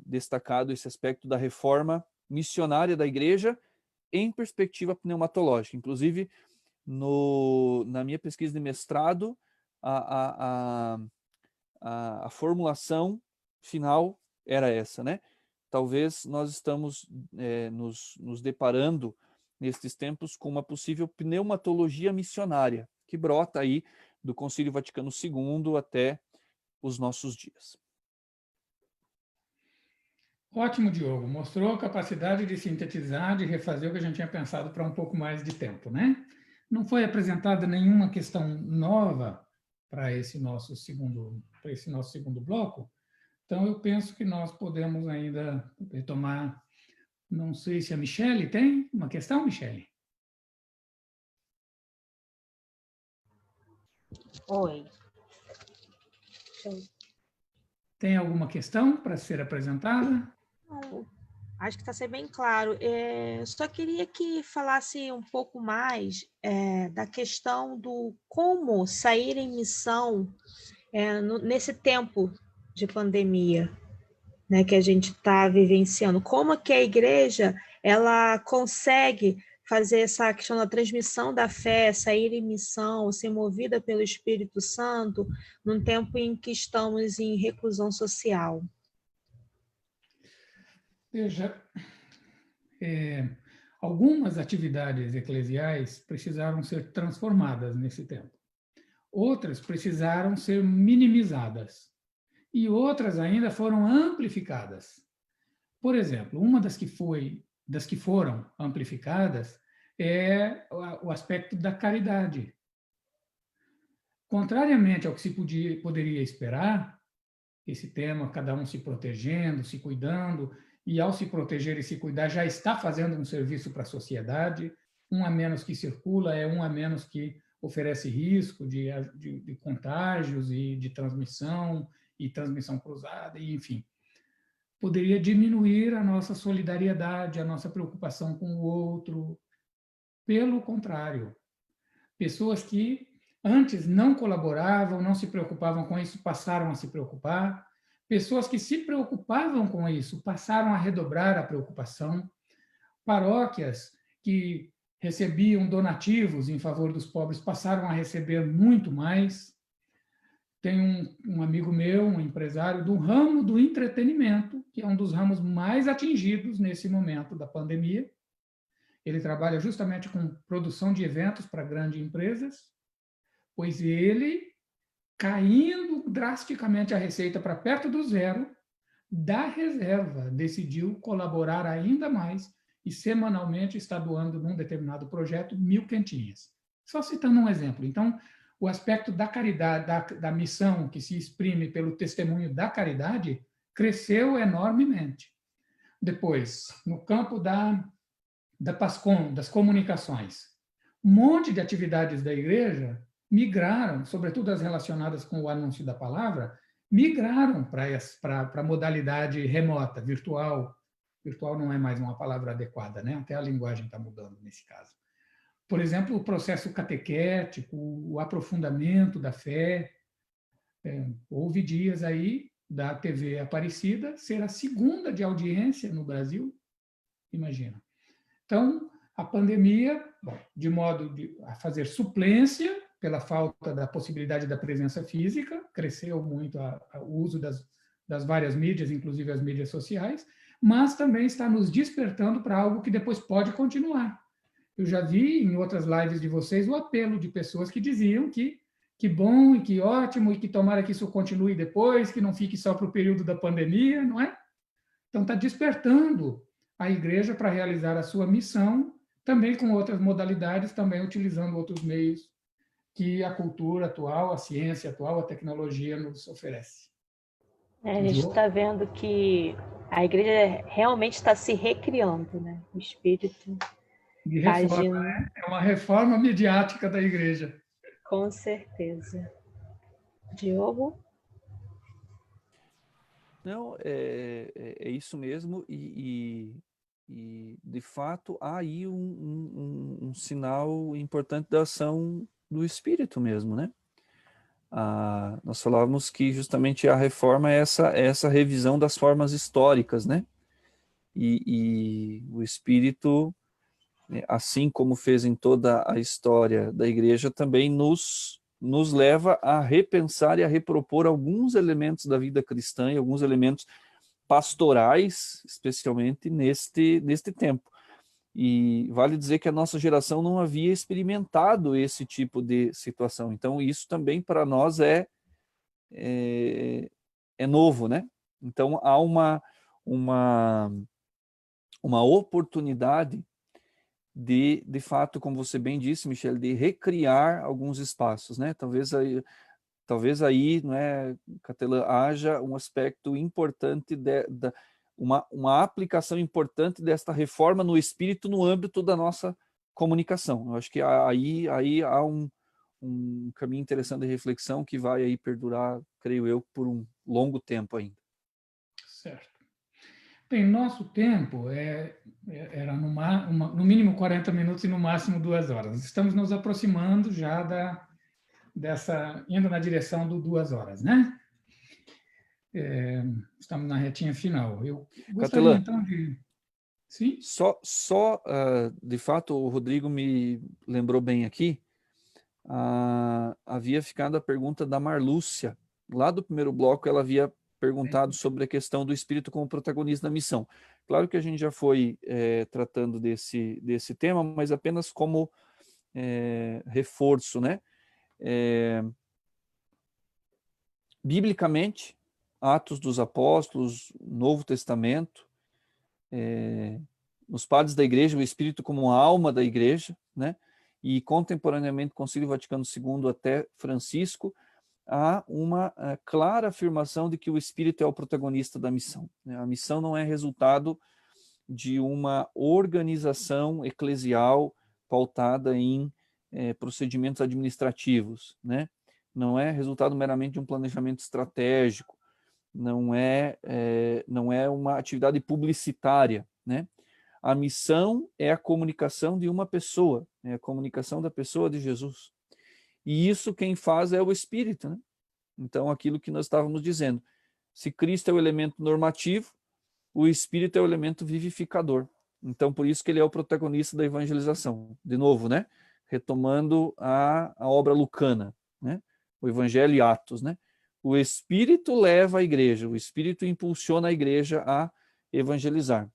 destacado esse aspecto da reforma missionária da Igreja em perspectiva pneumatológica. Inclusive, na minha pesquisa de mestrado, a formulação final era essa, né? Talvez nós estamos nos deparando nestes tempos com uma possível pneumatologia missionária que brota aí do Concílio Vaticano II até os nossos dias. Ótimo, Diogo. Mostrou a capacidade de sintetizar, de refazer o que a gente tinha pensado para um pouco mais de tempo, né? Não foi apresentada nenhuma questão nova para esse nosso segundo bloco, então eu penso que nós podemos ainda retomar. Não sei se a Michele tem uma questão, Michele? Oi. Tem alguma questão para ser apresentada? Não, acho que está sendo bem claro. Só queria que falasse um pouco mais da questão do como sair em missão nesse tempo de pandemia, né, que a gente está vivenciando. Como que a igreja ela consegue fazer essa questão da transmissão da fé, sair em missão, ser movida pelo Espírito Santo, num tempo em que estamos em reclusão social? Veja, algumas atividades eclesiais precisaram ser transformadas nesse tempo. Outras precisaram ser minimizadas. E outras ainda foram amplificadas. Por exemplo, uma das que foram amplificadas é o aspecto da caridade. Contrariamente ao que se poderia esperar, esse tema, cada um se protegendo, se cuidando, e ao se proteger e se cuidar já está fazendo um serviço para a sociedade, um a menos que circula é um a menos que oferece risco de contágios e de transmissão, e transmissão cruzada, e enfim. Poderia diminuir a nossa solidariedade, a nossa preocupação com o outro. Pelo contrário, pessoas que antes não colaboravam, não se preocupavam com isso, passaram a se preocupar. Pessoas que se preocupavam com isso passaram a redobrar a preocupação. Paróquias que recebiam donativos em favor dos pobres passaram a receber muito mais. Tem um amigo meu, um empresário do ramo do entretenimento, que é um dos ramos mais atingidos nesse momento da pandemia, ele trabalha justamente com produção de eventos para grandes empresas, pois ele, caindo drasticamente a receita para perto do zero, da reserva, decidiu colaborar ainda mais e semanalmente está doando num determinado projeto 1.000 quentinhas. Só citando um exemplo. Então, o aspecto da caridade, da missão que se exprime pelo testemunho da caridade, cresceu enormemente. Depois, no campo das comunicações, um monte de atividades da igreja migraram, sobretudo as relacionadas com o anúncio da palavra, migraram para a modalidade remota, virtual. Virtual não é mais uma palavra adequada, né? Até a linguagem está mudando nesse caso. Por exemplo, o processo catequético, o aprofundamento da fé. Houve dias aí da TV Aparecida ser a segunda de audiência no Brasil, imagina. Então, a pandemia, de modo a fazer suplência pela falta da possibilidade da presença física, cresceu muito o uso das várias mídias, inclusive as mídias sociais, mas também está nos despertando para algo que depois pode continuar. Eu já vi em outras lives de vocês o apelo de pessoas que diziam que bom e que ótimo e que tomara que isso continue depois, que não fique só para o período da pandemia, não é? Então, está despertando a igreja para realizar a sua missão, também com outras modalidades, também utilizando outros meios que a cultura atual, a ciência atual, a tecnologia nos oferece. A gente está vendo que a igreja realmente está se recriando, né? O espírito De reforma, né? É uma reforma midiática da igreja. Com certeza. Diogo? Não, é isso mesmo, e de fato há aí um sinal importante da ação do Espírito mesmo, né? Nós falávamos que justamente a reforma é essa revisão das formas históricas, né? E o Espírito, assim como fez em toda a história da igreja, também nos leva a repensar e a repropor alguns elementos da vida cristã e alguns elementos pastorais, especialmente neste tempo. E vale dizer que a nossa geração não havia experimentado esse tipo de situação. Então, isso também para nós é novo, né? Então, há uma oportunidade de fato, como você bem disse, Michele, de recriar alguns espaços, né? Talvez aí, né, Catelã, haja um aspecto importante uma aplicação importante desta reforma no espírito no âmbito da nossa comunicação. Eu acho que aí há um caminho interessante de reflexão que vai aí perdurar, creio eu, por um longo tempo ainda. Certo. Bem, nosso tempo era no mínimo 40 minutos e no máximo 2 horas. Estamos nos aproximando já indo na direção do 2 horas, né? Estamos na retinha final. Eu gostaria, então, de... Sim? De fato, o Rodrigo me lembrou bem aqui, havia ficado a pergunta da Marlúcia. Lá do primeiro bloco, ela havia perguntado sobre a questão do Espírito como protagonista da missão. Claro que a gente já foi tratando desse tema, mas apenas como reforço, né? Biblicamente, Atos dos Apóstolos, Novo Testamento, nos padres da igreja, o Espírito como alma da igreja, né? E contemporaneamente, Concílio Vaticano II até Francisco, há uma clara afirmação de que o Espírito é o protagonista da missão, né? A missão não é resultado de uma organização eclesial pautada em procedimentos administrativos, né? Não é resultado meramente de um planejamento estratégico, não é uma atividade publicitária, né? A missão é a comunicação de uma pessoa, é a comunicação da pessoa de Jesus. E isso quem faz é o Espírito, né? Então, aquilo que nós estávamos dizendo, se Cristo é o elemento normativo, o Espírito é o elemento vivificador. Então, por isso que ele é o protagonista da evangelização. De novo, né? Retomando a obra lucana, né? O Evangelho e Atos, né? O Espírito leva a igreja, o Espírito impulsiona a igreja a evangelizar.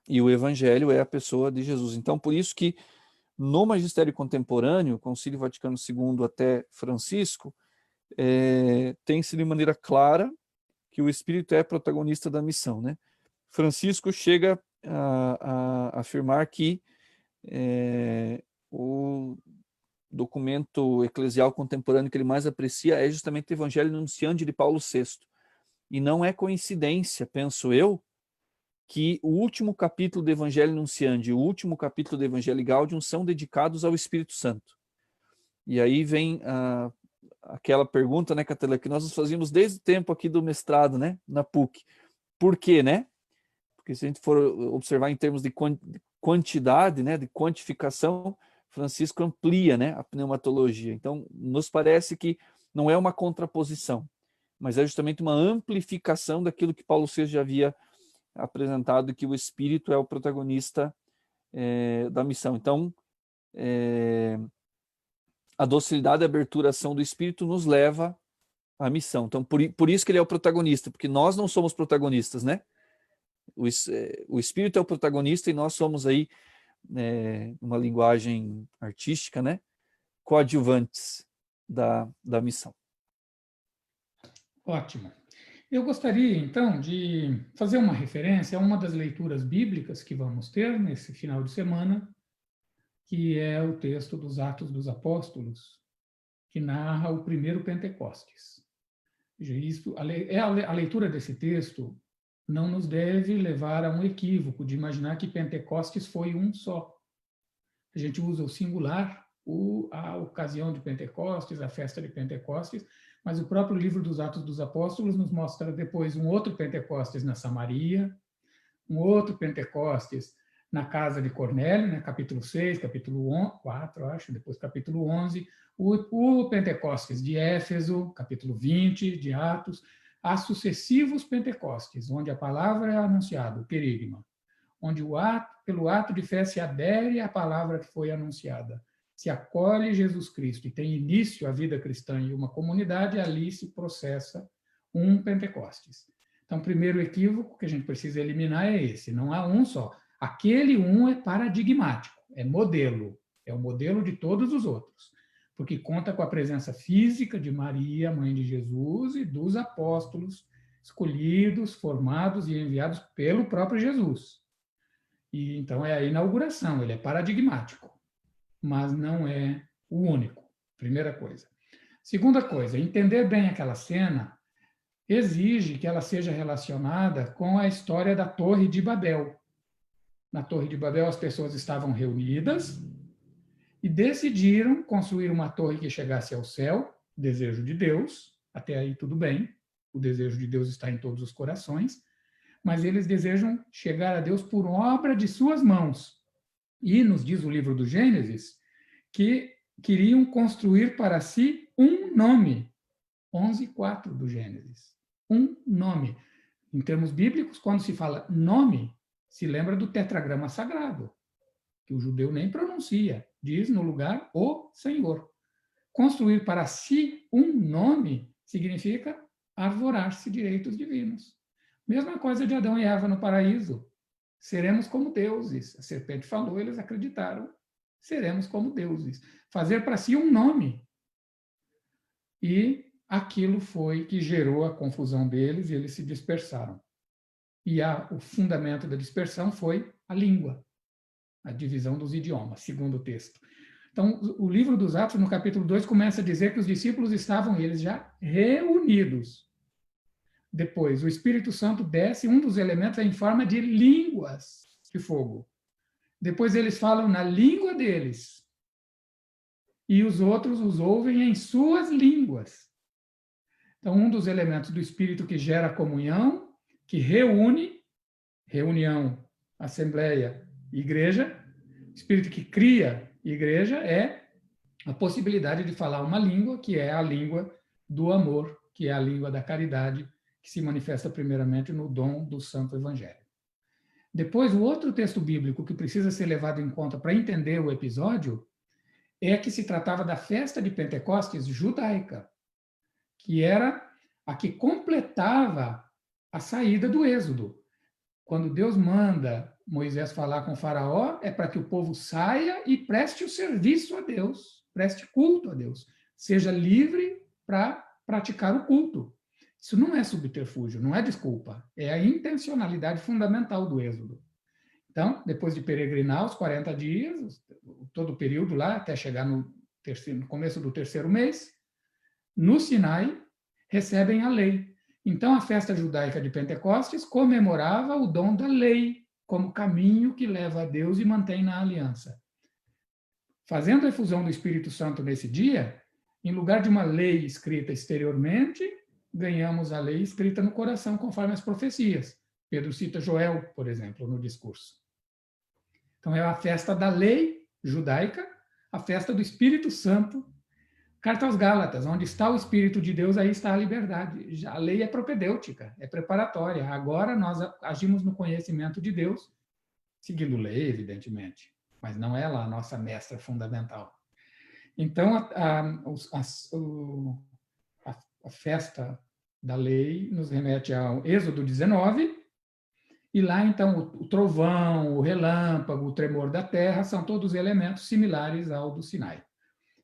E o evangelho é a pessoa de Jesus. Então, por isso que no magistério contemporâneo, Concílio Vaticano II até Francisco, tem-se de maneira clara que o Espírito é protagonista da missão, né? Francisco chega a afirmar que o documento eclesial contemporâneo que ele mais aprecia é justamente o Evangelho Nuntiandi de Paulo VI. E não é coincidência, penso eu, que o último capítulo do Evangelho Nuntiandi e o último capítulo do Evangelho Gaudium são dedicados ao Espírito Santo. E aí vem aquela pergunta, né, Catela, que nós nos fazíamos desde o tempo aqui do mestrado, né, na PUC. Por quê, né? Porque se a gente for observar em termos de quantidade, né, de quantificação, Francisco amplia, né, a pneumatologia. Então, nos parece que não é uma contraposição, mas é justamente uma amplificação daquilo que Paulo VI já havia apresentado, que o Espírito é o protagonista da missão. Então, a docilidade e a aberturação do Espírito nos leva à missão. Então, por isso que ele é o protagonista, porque nós não somos protagonistas, né? O Espírito é o protagonista e nós somos aí, uma linguagem artística, né? Coadjuvantes da missão. Ótimo. Eu gostaria, então, de fazer uma referência a uma das leituras bíblicas que vamos ter nesse final de semana, que é o texto dos Atos dos Apóstolos, que narra o primeiro Pentecostes. A leitura desse texto não nos deve levar a um equívoco de imaginar que Pentecostes foi um só. A gente usa o singular, a ocasião de Pentecostes, a festa de Pentecostes, mas o próprio livro dos Atos dos Apóstolos nos mostra depois um outro Pentecostes na Samaria, um outro Pentecostes na casa de Cornélio, né, capítulo 6, capítulo 4, acho, depois capítulo 11, o Pentecostes de Éfeso, capítulo 20 de Atos, há sucessivos Pentecostes, onde a palavra é anunciada, o querigma, onde pelo ato de fé se adere à palavra que foi anunciada, se acolhe Jesus Cristo e tem início a vida cristã em uma comunidade, ali se processa um Pentecostes. Então, o primeiro equívoco que a gente precisa eliminar é esse, não há um só. Aquele um é paradigmático, é o modelo de todos os outros, porque conta com a presença física de Maria, mãe de Jesus, e dos apóstolos escolhidos, formados e enviados pelo próprio Jesus. E então é a inauguração, ele é paradigmático, mas não é o único, primeira coisa. Segunda coisa, entender bem aquela cena exige que ela seja relacionada com a história da Torre de Babel. Na Torre de Babel, as pessoas estavam reunidas e decidiram construir uma torre que chegasse ao céu, desejo de Deus, até aí tudo bem, o desejo de Deus está em todos os corações, mas eles desejam chegar a Deus por obra de suas mãos. E nos diz o livro do Gênesis que queriam construir para si um nome. 11:4 do Gênesis. Um nome. Em termos bíblicos, quando se fala nome, se lembra do tetragrama sagrado, que o judeu nem pronuncia. Diz no lugar o Senhor. Construir para si um nome significa arvorar-se direitos divinos. Mesma coisa de Adão e Eva no paraíso. Seremos como deuses. A serpente falou, eles acreditaram. Seremos como deuses. Fazer para si um nome. E aquilo foi que gerou a confusão deles e eles se dispersaram. E o fundamento da dispersão foi a língua, a divisão dos idiomas, segundo o texto. Então, o livro dos Atos, no capítulo 2, começa a dizer que os discípulos estavam, eles já reunidos. Depois, o Espírito Santo desce, um dos elementos é em forma de línguas de fogo. Depois eles falam na língua deles. E os outros os ouvem em suas línguas. Então, um dos elementos do Espírito que gera comunhão, que reúne, reunião, assembleia, igreja, Espírito que cria igreja, é a possibilidade de falar uma língua, que é a língua do amor, que é a língua da caridade, que se manifesta primeiramente no dom do Santo Evangelho. Depois, o outro texto bíblico que precisa ser levado em conta para entender o episódio é que se tratava da festa de Pentecostes judaica, que era a que completava a saída do Êxodo. Quando Deus manda Moisés falar com Faraó é para que o povo saia e preste o serviço a Deus, preste culto a Deus, seja livre para praticar o culto. Isso não é subterfúgio, não é desculpa, é a intencionalidade fundamental do Êxodo. Então, depois de peregrinar os 40 dias, todo o período lá, até chegar no começo do terceiro mês, no Sinai, recebem a lei. Então, a festa judaica de Pentecostes comemorava o dom da lei, como caminho que leva a Deus e mantém na aliança. Fazendo a efusão do Espírito Santo nesse dia, em lugar de uma lei escrita exteriormente, ganhamos a lei escrita no coração, conforme as profecias. Pedro cita Joel, por exemplo, no discurso. Então, é a festa da lei judaica, a festa do Espírito Santo. Carta aos Gálatas, onde está o Espírito de Deus, aí está a liberdade. A lei é propedêutica, é preparatória. Agora nós agimos no conhecimento de Deus, seguindo lei, evidentemente, mas não é ela a nossa mestra fundamental. Então, a festa da lei nos remete ao Êxodo 19, e lá, então, o trovão, o relâmpago, o tremor da terra, são todos elementos similares ao do Sinai.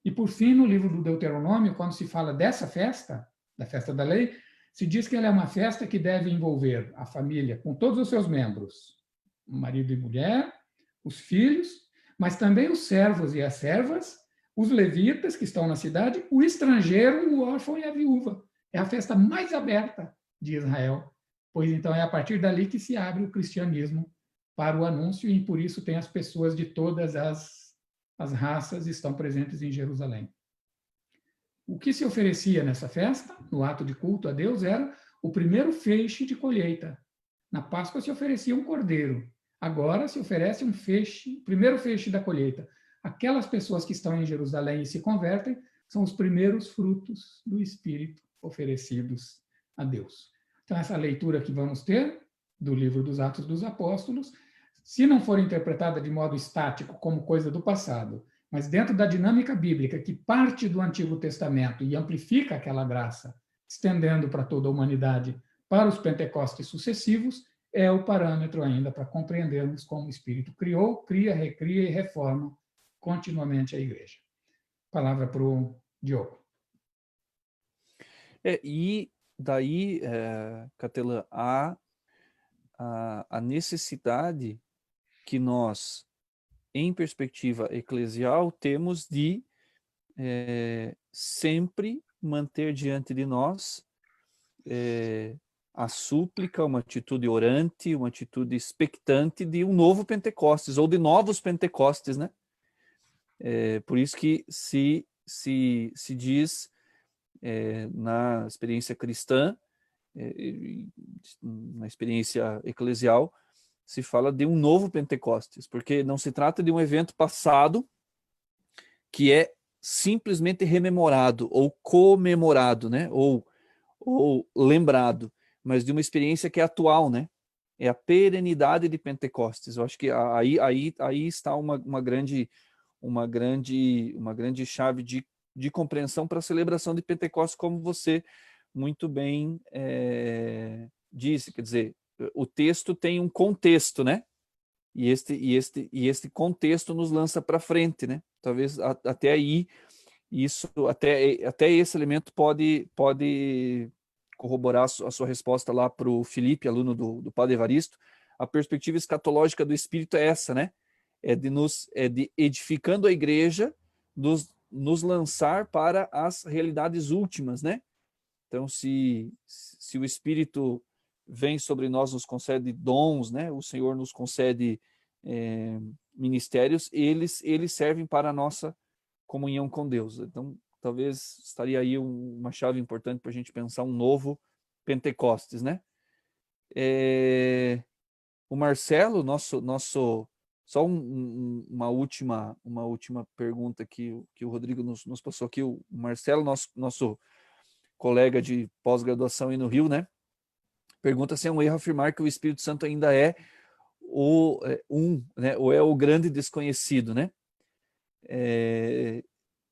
E, por fim, no livro do Deuteronômio, quando se fala dessa festa, da festa da lei, se diz que ela é uma festa que deve envolver a família com todos os seus membros, marido e mulher, os filhos, mas também os servos e as servas, os levitas que estão na cidade, o estrangeiro, o órfão e a viúva. É a festa mais aberta de Israel, pois então é a partir dali que se abre o cristianismo para o anúncio, e por isso tem as pessoas de todas as raças estão presentes em Jerusalém. O que se oferecia nessa festa, no ato de culto a Deus, era o primeiro feixe de colheita. Na Páscoa se oferecia um cordeiro. Agora se oferece um feixe, primeiro feixe da colheita. Aquelas pessoas que estão em Jerusalém e se convertem são os primeiros frutos do Espírito oferecidos a Deus. Então, essa leitura que vamos ter do livro dos Atos dos Apóstolos, se não for interpretada de modo estático, como coisa do passado, mas dentro da dinâmica bíblica que parte do Antigo Testamento e amplifica aquela graça, estendendo para toda a humanidade, para os Pentecostes sucessivos, é o parâmetro ainda para compreendermos como o Espírito criou, cria, recria e reforma continuamente a Igreja. Palavra para o Diogo. E daí, Catelã, a necessidade que nós, em perspectiva eclesial, temos de sempre manter diante de nós a súplica, uma atitude orante, uma atitude expectante de um novo Pentecostes, ou de novos Pentecostes, né? Por isso que se diz na experiência cristã, na experiência eclesial, se fala de um novo Pentecostes, porque não se trata de um evento passado que é simplesmente rememorado ou comemorado, né? ou lembrado, mas de uma experiência que é atual, né? É a perenidade de Pentecostes. Eu acho que aí está uma grande chave de compreensão para a celebração de Pentecostes, como você muito bem disse. Quer dizer, o texto tem um contexto, né? E este contexto nos lança para frente, né? Talvez até aí até esse elemento pode corroborar a sua resposta lá para o Felipe, aluno do Padre Evaristo. A perspectiva escatológica do Espírito é essa, né? É de edificando a igreja, nos lançar para as realidades últimas, né? Então, se o Espírito vem sobre nós, nos concede dons, né? O Senhor nos concede ministérios, eles servem para a nossa comunhão com Deus. Então, talvez estaria aí uma chave importante para a gente pensar um novo Pentecostes, né? O Marcelo, nosso só uma última pergunta que o Rodrigo nos passou aqui. O Marcelo, nosso colega de pós-graduação aí no Rio, né? Pergunta se é um erro afirmar que o Espírito Santo ainda é né? Ou é o grande desconhecido, né? É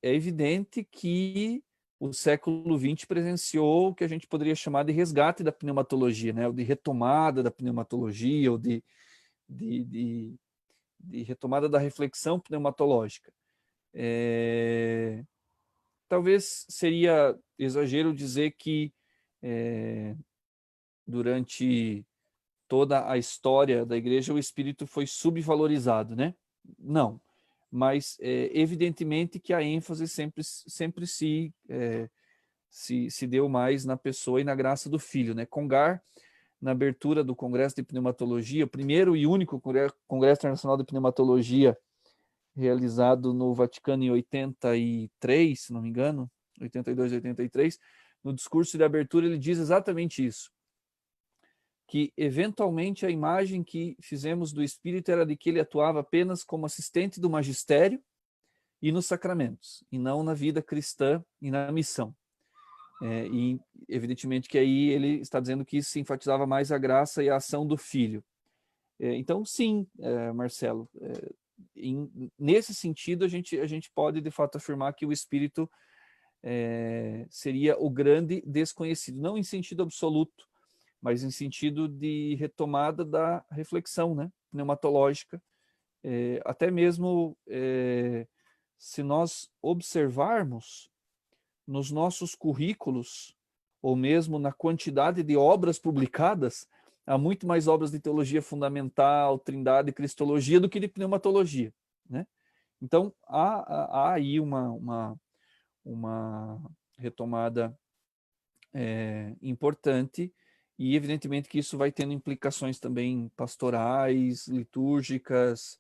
evidente que o século XX presenciou o que a gente poderia chamar de resgate da pneumatologia, né? Ou de retomada da pneumatologia, ou de de retomada da reflexão pneumatológica. Talvez seria exagero dizer que durante toda a história da igreja o espírito foi subvalorizado, né? Não, mas evidentemente que a ênfase sempre se deu mais na pessoa e na graça do Filho, né? Congar, na abertura do Congresso de Pneumatologia, o primeiro e único Congresso Internacional de Pneumatologia realizado no Vaticano em 83, se não me engano, 82, 83, no discurso de abertura ele diz exatamente isso, que eventualmente a imagem que fizemos do Espírito era de que ele atuava apenas como assistente do magistério e nos sacramentos, e não na vida cristã e na missão. E evidentemente que aí ele está dizendo que isso enfatizava mais a graça e a ação do Filho. Então, sim, Marcelo, nesse sentido a gente pode de fato afirmar que o Espírito seria o grande desconhecido, não em sentido absoluto, mas em sentido de retomada da reflexão, né, pneumatológica. Até mesmo se nós observarmos nos nossos currículos, ou mesmo na quantidade de obras publicadas, há muito mais obras de teologia fundamental, trindade e cristologia do que de pneumatologia, né? Então, há aí uma retomada importante, e evidentemente que isso vai tendo implicações também pastorais, litúrgicas,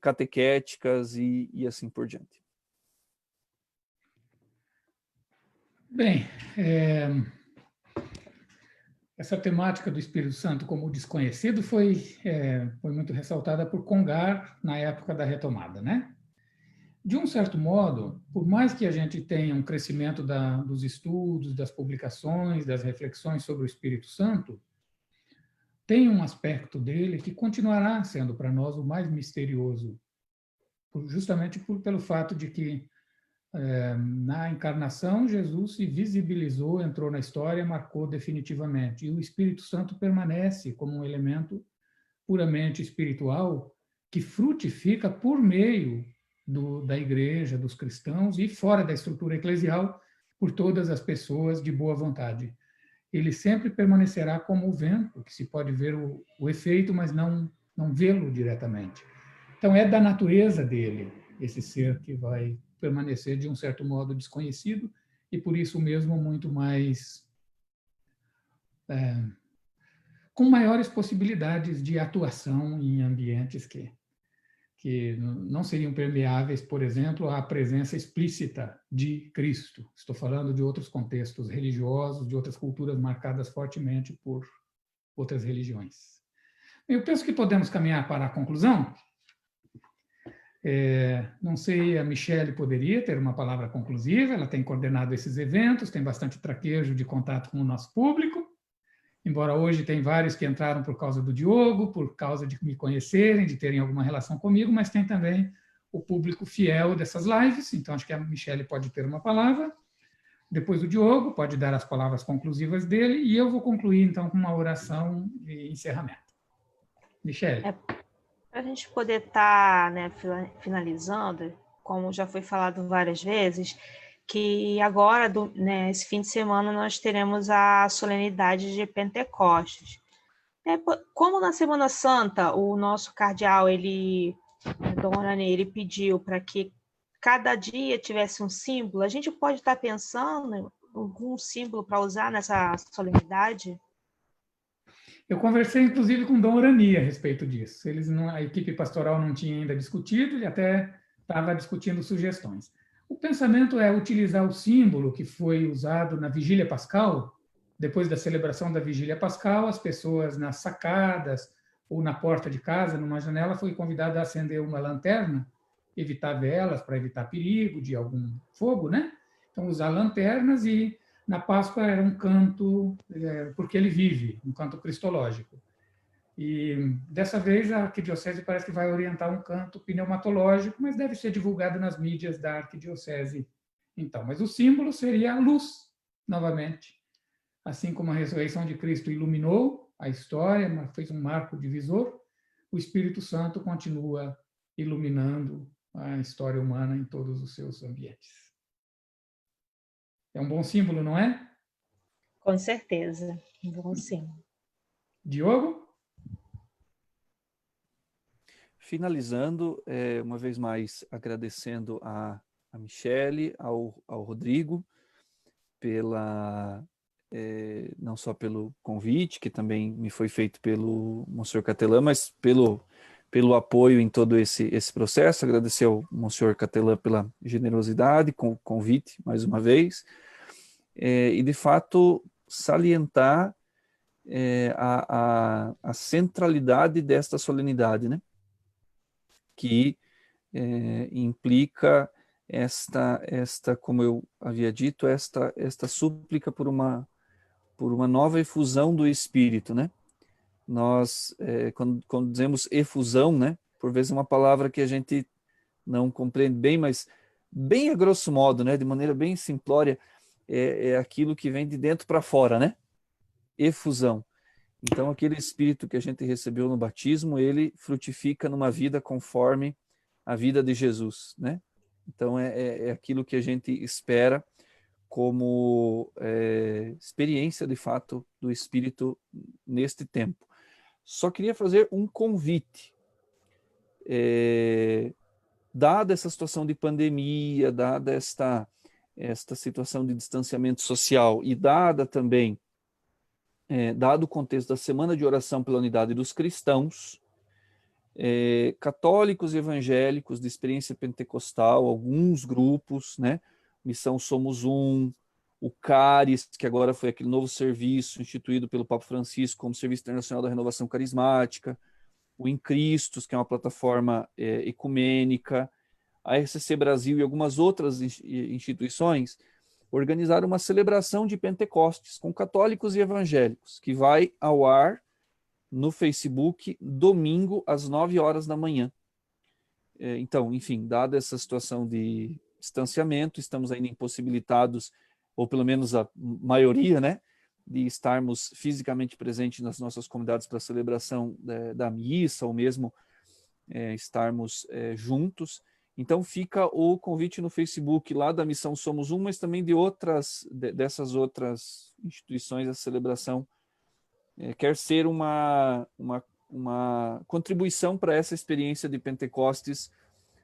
catequéticas e assim por diante. Bem, essa temática do Espírito Santo como desconhecido foi muito ressaltada por Congar na época da retomada, né? De um certo modo, por mais que a gente tenha um crescimento dos estudos, das publicações, das reflexões sobre o Espírito Santo, tem um aspecto dele que continuará sendo para nós o mais misterioso, justamente pelo fato de que na encarnação Jesus se visibilizou, entrou na história, marcou definitivamente, e o Espírito Santo permanece como um elemento puramente espiritual que frutifica por meio da igreja, dos cristãos e fora da estrutura eclesial, por todas as pessoas de boa vontade. Ele sempre permanecerá como o vento, que se pode ver o efeito, mas não vê-lo diretamente. Então, é da natureza dele, esse ser que vai permanecer de um certo modo desconhecido e, por isso mesmo, muito mais com maiores possibilidades de atuação em ambientes que não seriam permeáveis, por exemplo, à presença explícita de Cristo. Estou falando de outros contextos religiosos, de outras culturas marcadas fortemente por outras religiões. Eu penso que podemos caminhar para a conclusão. Não sei, a Michele poderia ter uma palavra conclusiva, ela tem coordenado esses eventos, tem bastante traquejo de contato com o nosso público, embora hoje tem vários que entraram por causa do Diogo, por causa de me conhecerem, de terem alguma relação comigo, mas tem também o público fiel dessas lives, então acho que a Michele pode ter uma palavra, depois o Diogo pode dar as palavras conclusivas dele, e eu vou concluir então com uma oração de encerramento. Michele. Para a gente poder estar finalizando, como já foi falado várias vezes, que agora, esse fim de semana, nós teremos a solenidade de Pentecostes. Como na Semana Santa, o nosso cardeal, Dom Rani, ele pediu para que cada dia tivesse um símbolo, a gente pode estar pensando em algum símbolo para usar nessa solenidade? Eu conversei, inclusive, com o Dom Rani a respeito disso. A equipe pastoral não tinha ainda discutido, ele até estava discutindo sugestões. O pensamento é utilizar o símbolo que foi usado na Vigília Pascal. Depois da celebração da Vigília Pascal, as pessoas nas sacadas ou na porta de casa, numa janela, foi convidada a acender uma lanterna, evitar velas para evitar perigo de algum fogo, né? Então, usar lanternas, e na Páscoa era um canto, porque ele vive, um canto cristológico. E dessa vez a Arquidiocese parece que vai orientar um canto pneumatológico, mas deve ser divulgado nas mídias da Arquidiocese. Então, mas o símbolo seria a luz, novamente. Assim como a ressurreição de Cristo iluminou a história, fez um marco divisor, o Espírito Santo continua iluminando a história humana em todos os seus ambientes. É um bom símbolo, não é? Com certeza. Bom, sim. Diogo? Finalizando, uma vez mais, agradecendo a Michele, ao Rodrigo, não só pelo convite, que também me foi feito pelo Monsenhor Catelã, mas pelo apoio em todo esse processo. Agradecer ao Monsenhor Catelã pela generosidade, com o convite, mais uma vez, e, de fato, salientar a centralidade desta solenidade, né? Que implica como eu havia dito, esta súplica por uma nova efusão do Espírito, né? Nós, quando dizemos efusão, né? Por vezes é uma palavra que a gente não compreende bem, mas bem a grosso modo, né? De maneira bem simplória, é aquilo que vem de dentro para fora, né? Efusão. Então, aquele Espírito que a gente recebeu no batismo, ele frutifica numa vida conforme a vida de Jesus, né? Então, é aquilo que a gente espera como experiência, de fato, do Espírito neste tempo. Só queria fazer um convite. Dada essa situação de pandemia, dada esta situação de distanciamento social e dada também, dado o contexto da Semana de Oração pela Unidade dos Cristãos, católicos e evangélicos de experiência pentecostal, alguns grupos, né? Missão Somos Um, o CARIS, que agora foi aquele novo serviço instituído pelo Papa Francisco como Serviço Internacional da Renovação Carismática, o Em Cristos, que é uma plataforma ecumênica, a RCC Brasil e algumas outras instituições organizaram uma celebração de Pentecostes com católicos e evangélicos, que vai ao ar no Facebook, domingo, às 9 horas da manhã. Então, enfim, dada essa situação de distanciamento, estamos ainda impossibilitados, ou pelo menos a maioria, né, de estarmos fisicamente presentes nas nossas comunidades para a celebração da missa, ou mesmo estarmos juntos. Então, fica o convite no Facebook lá da Missão Somos Um, mas também de dessas outras instituições, a celebração quer ser uma contribuição para essa experiência de Pentecostes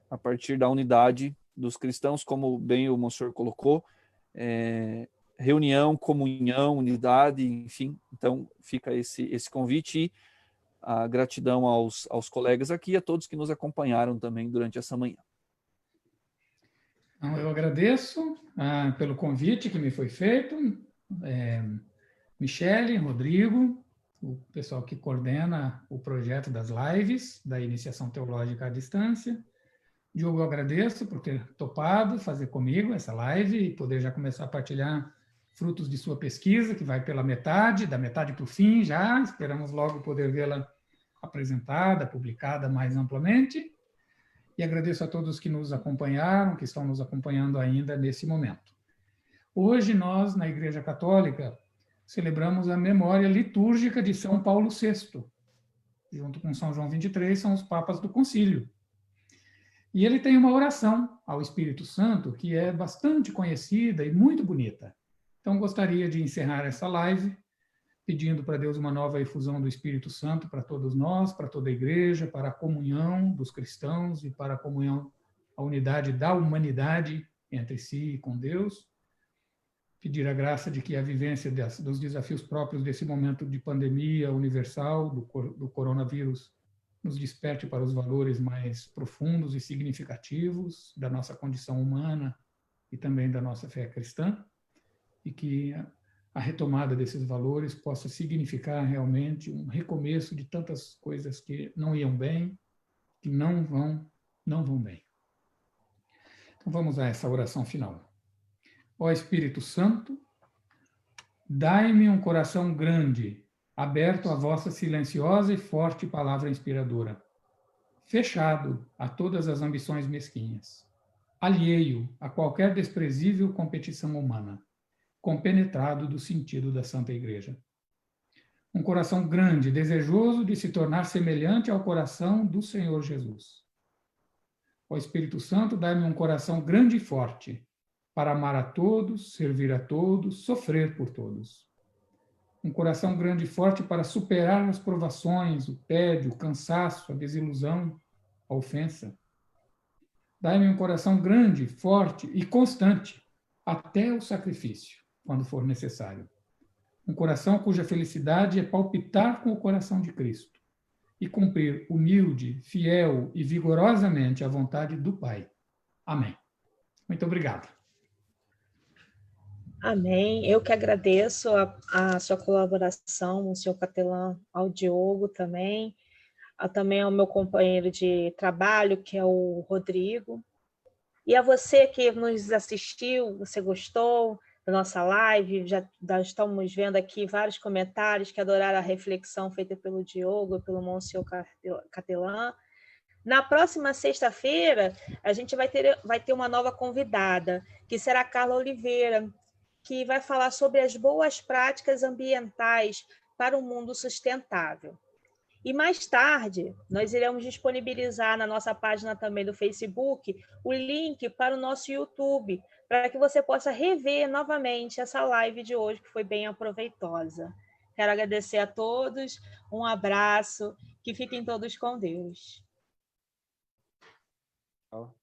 a partir da unidade dos cristãos, como bem o Monsenhor colocou, reunião, comunhão, unidade, enfim. Então, fica esse convite e a gratidão aos colegas aqui e a todos que nos acompanharam também durante essa manhã. Então, eu agradeço pelo convite que me foi feito, Michele, Rodrigo, o pessoal que coordena o projeto das lives, da Iniciação Teológica à Distância. Diogo, eu agradeço por ter topado fazer comigo essa live e poder já começar a partilhar frutos de sua pesquisa, que vai pela metade, da metade para o fim já. Esperamos logo poder vê-la apresentada, publicada mais amplamente. E agradeço a todos que nos acompanharam, que estão nos acompanhando ainda nesse momento. Hoje nós, na Igreja Católica, celebramos a memória litúrgica de São Paulo VI. Junto com São João XXIII, são os papas do concílio. E ele tem uma oração ao Espírito Santo que é bastante conhecida e muito bonita. Então, gostaria de encerrar essa live pedindo para Deus uma nova efusão do Espírito Santo para todos nós, para toda a igreja, para a comunhão dos cristãos e para a comunhão, a unidade da humanidade entre si e com Deus. Pedir a graça de que a vivência dos desafios próprios desse momento de pandemia universal, do coronavírus, nos desperte para os valores mais profundos e significativos da nossa condição humana e também da nossa fé cristã, e que a retomada desses valores possa significar realmente um recomeço de tantas coisas que não iam bem, que não vão bem. Então vamos a essa oração final. Ó Espírito Santo, dai-me um coração grande, aberto à vossa silenciosa e forte palavra inspiradora, fechado a todas as ambições mesquinhas, alheio a qualquer desprezível competição humana, compenetrado do sentido da Santa Igreja. Um coração grande, desejoso de se tornar semelhante ao coração do Senhor Jesus. Ó Espírito Santo, dai-me um coração grande e forte, para amar a todos, servir a todos, sofrer por todos. Um coração grande e forte para superar as provações, o tédio, o cansaço, a desilusão, a ofensa. Dai-me um coração grande, forte e constante, até o sacrifício, quando for necessário. Um coração cuja felicidade é palpitar com o coração de Cristo e cumprir humilde, fiel e vigorosamente a vontade do Pai. Amém. Muito obrigado. Amém. Eu que agradeço a sua colaboração, o senhor capelão, ao Diogo também, também ao meu companheiro de trabalho, que é o Rodrigo. E a você que nos assistiu, você gostou da nossa live? Já estamos vendo aqui vários comentários que adoraram a reflexão feita pelo Diogo, pelo Monsenhor Capelão. Na próxima sexta-feira, a gente vai ter uma nova convidada, que será a Carla Oliveira, que vai falar sobre as boas práticas ambientais para um mundo sustentável. E mais tarde, nós iremos disponibilizar na nossa página também do Facebook o link para o nosso YouTube, para que você possa rever novamente essa live de hoje, que foi bem aproveitosa. Quero agradecer a todos, um abraço, que fiquem todos com Deus. Tchau.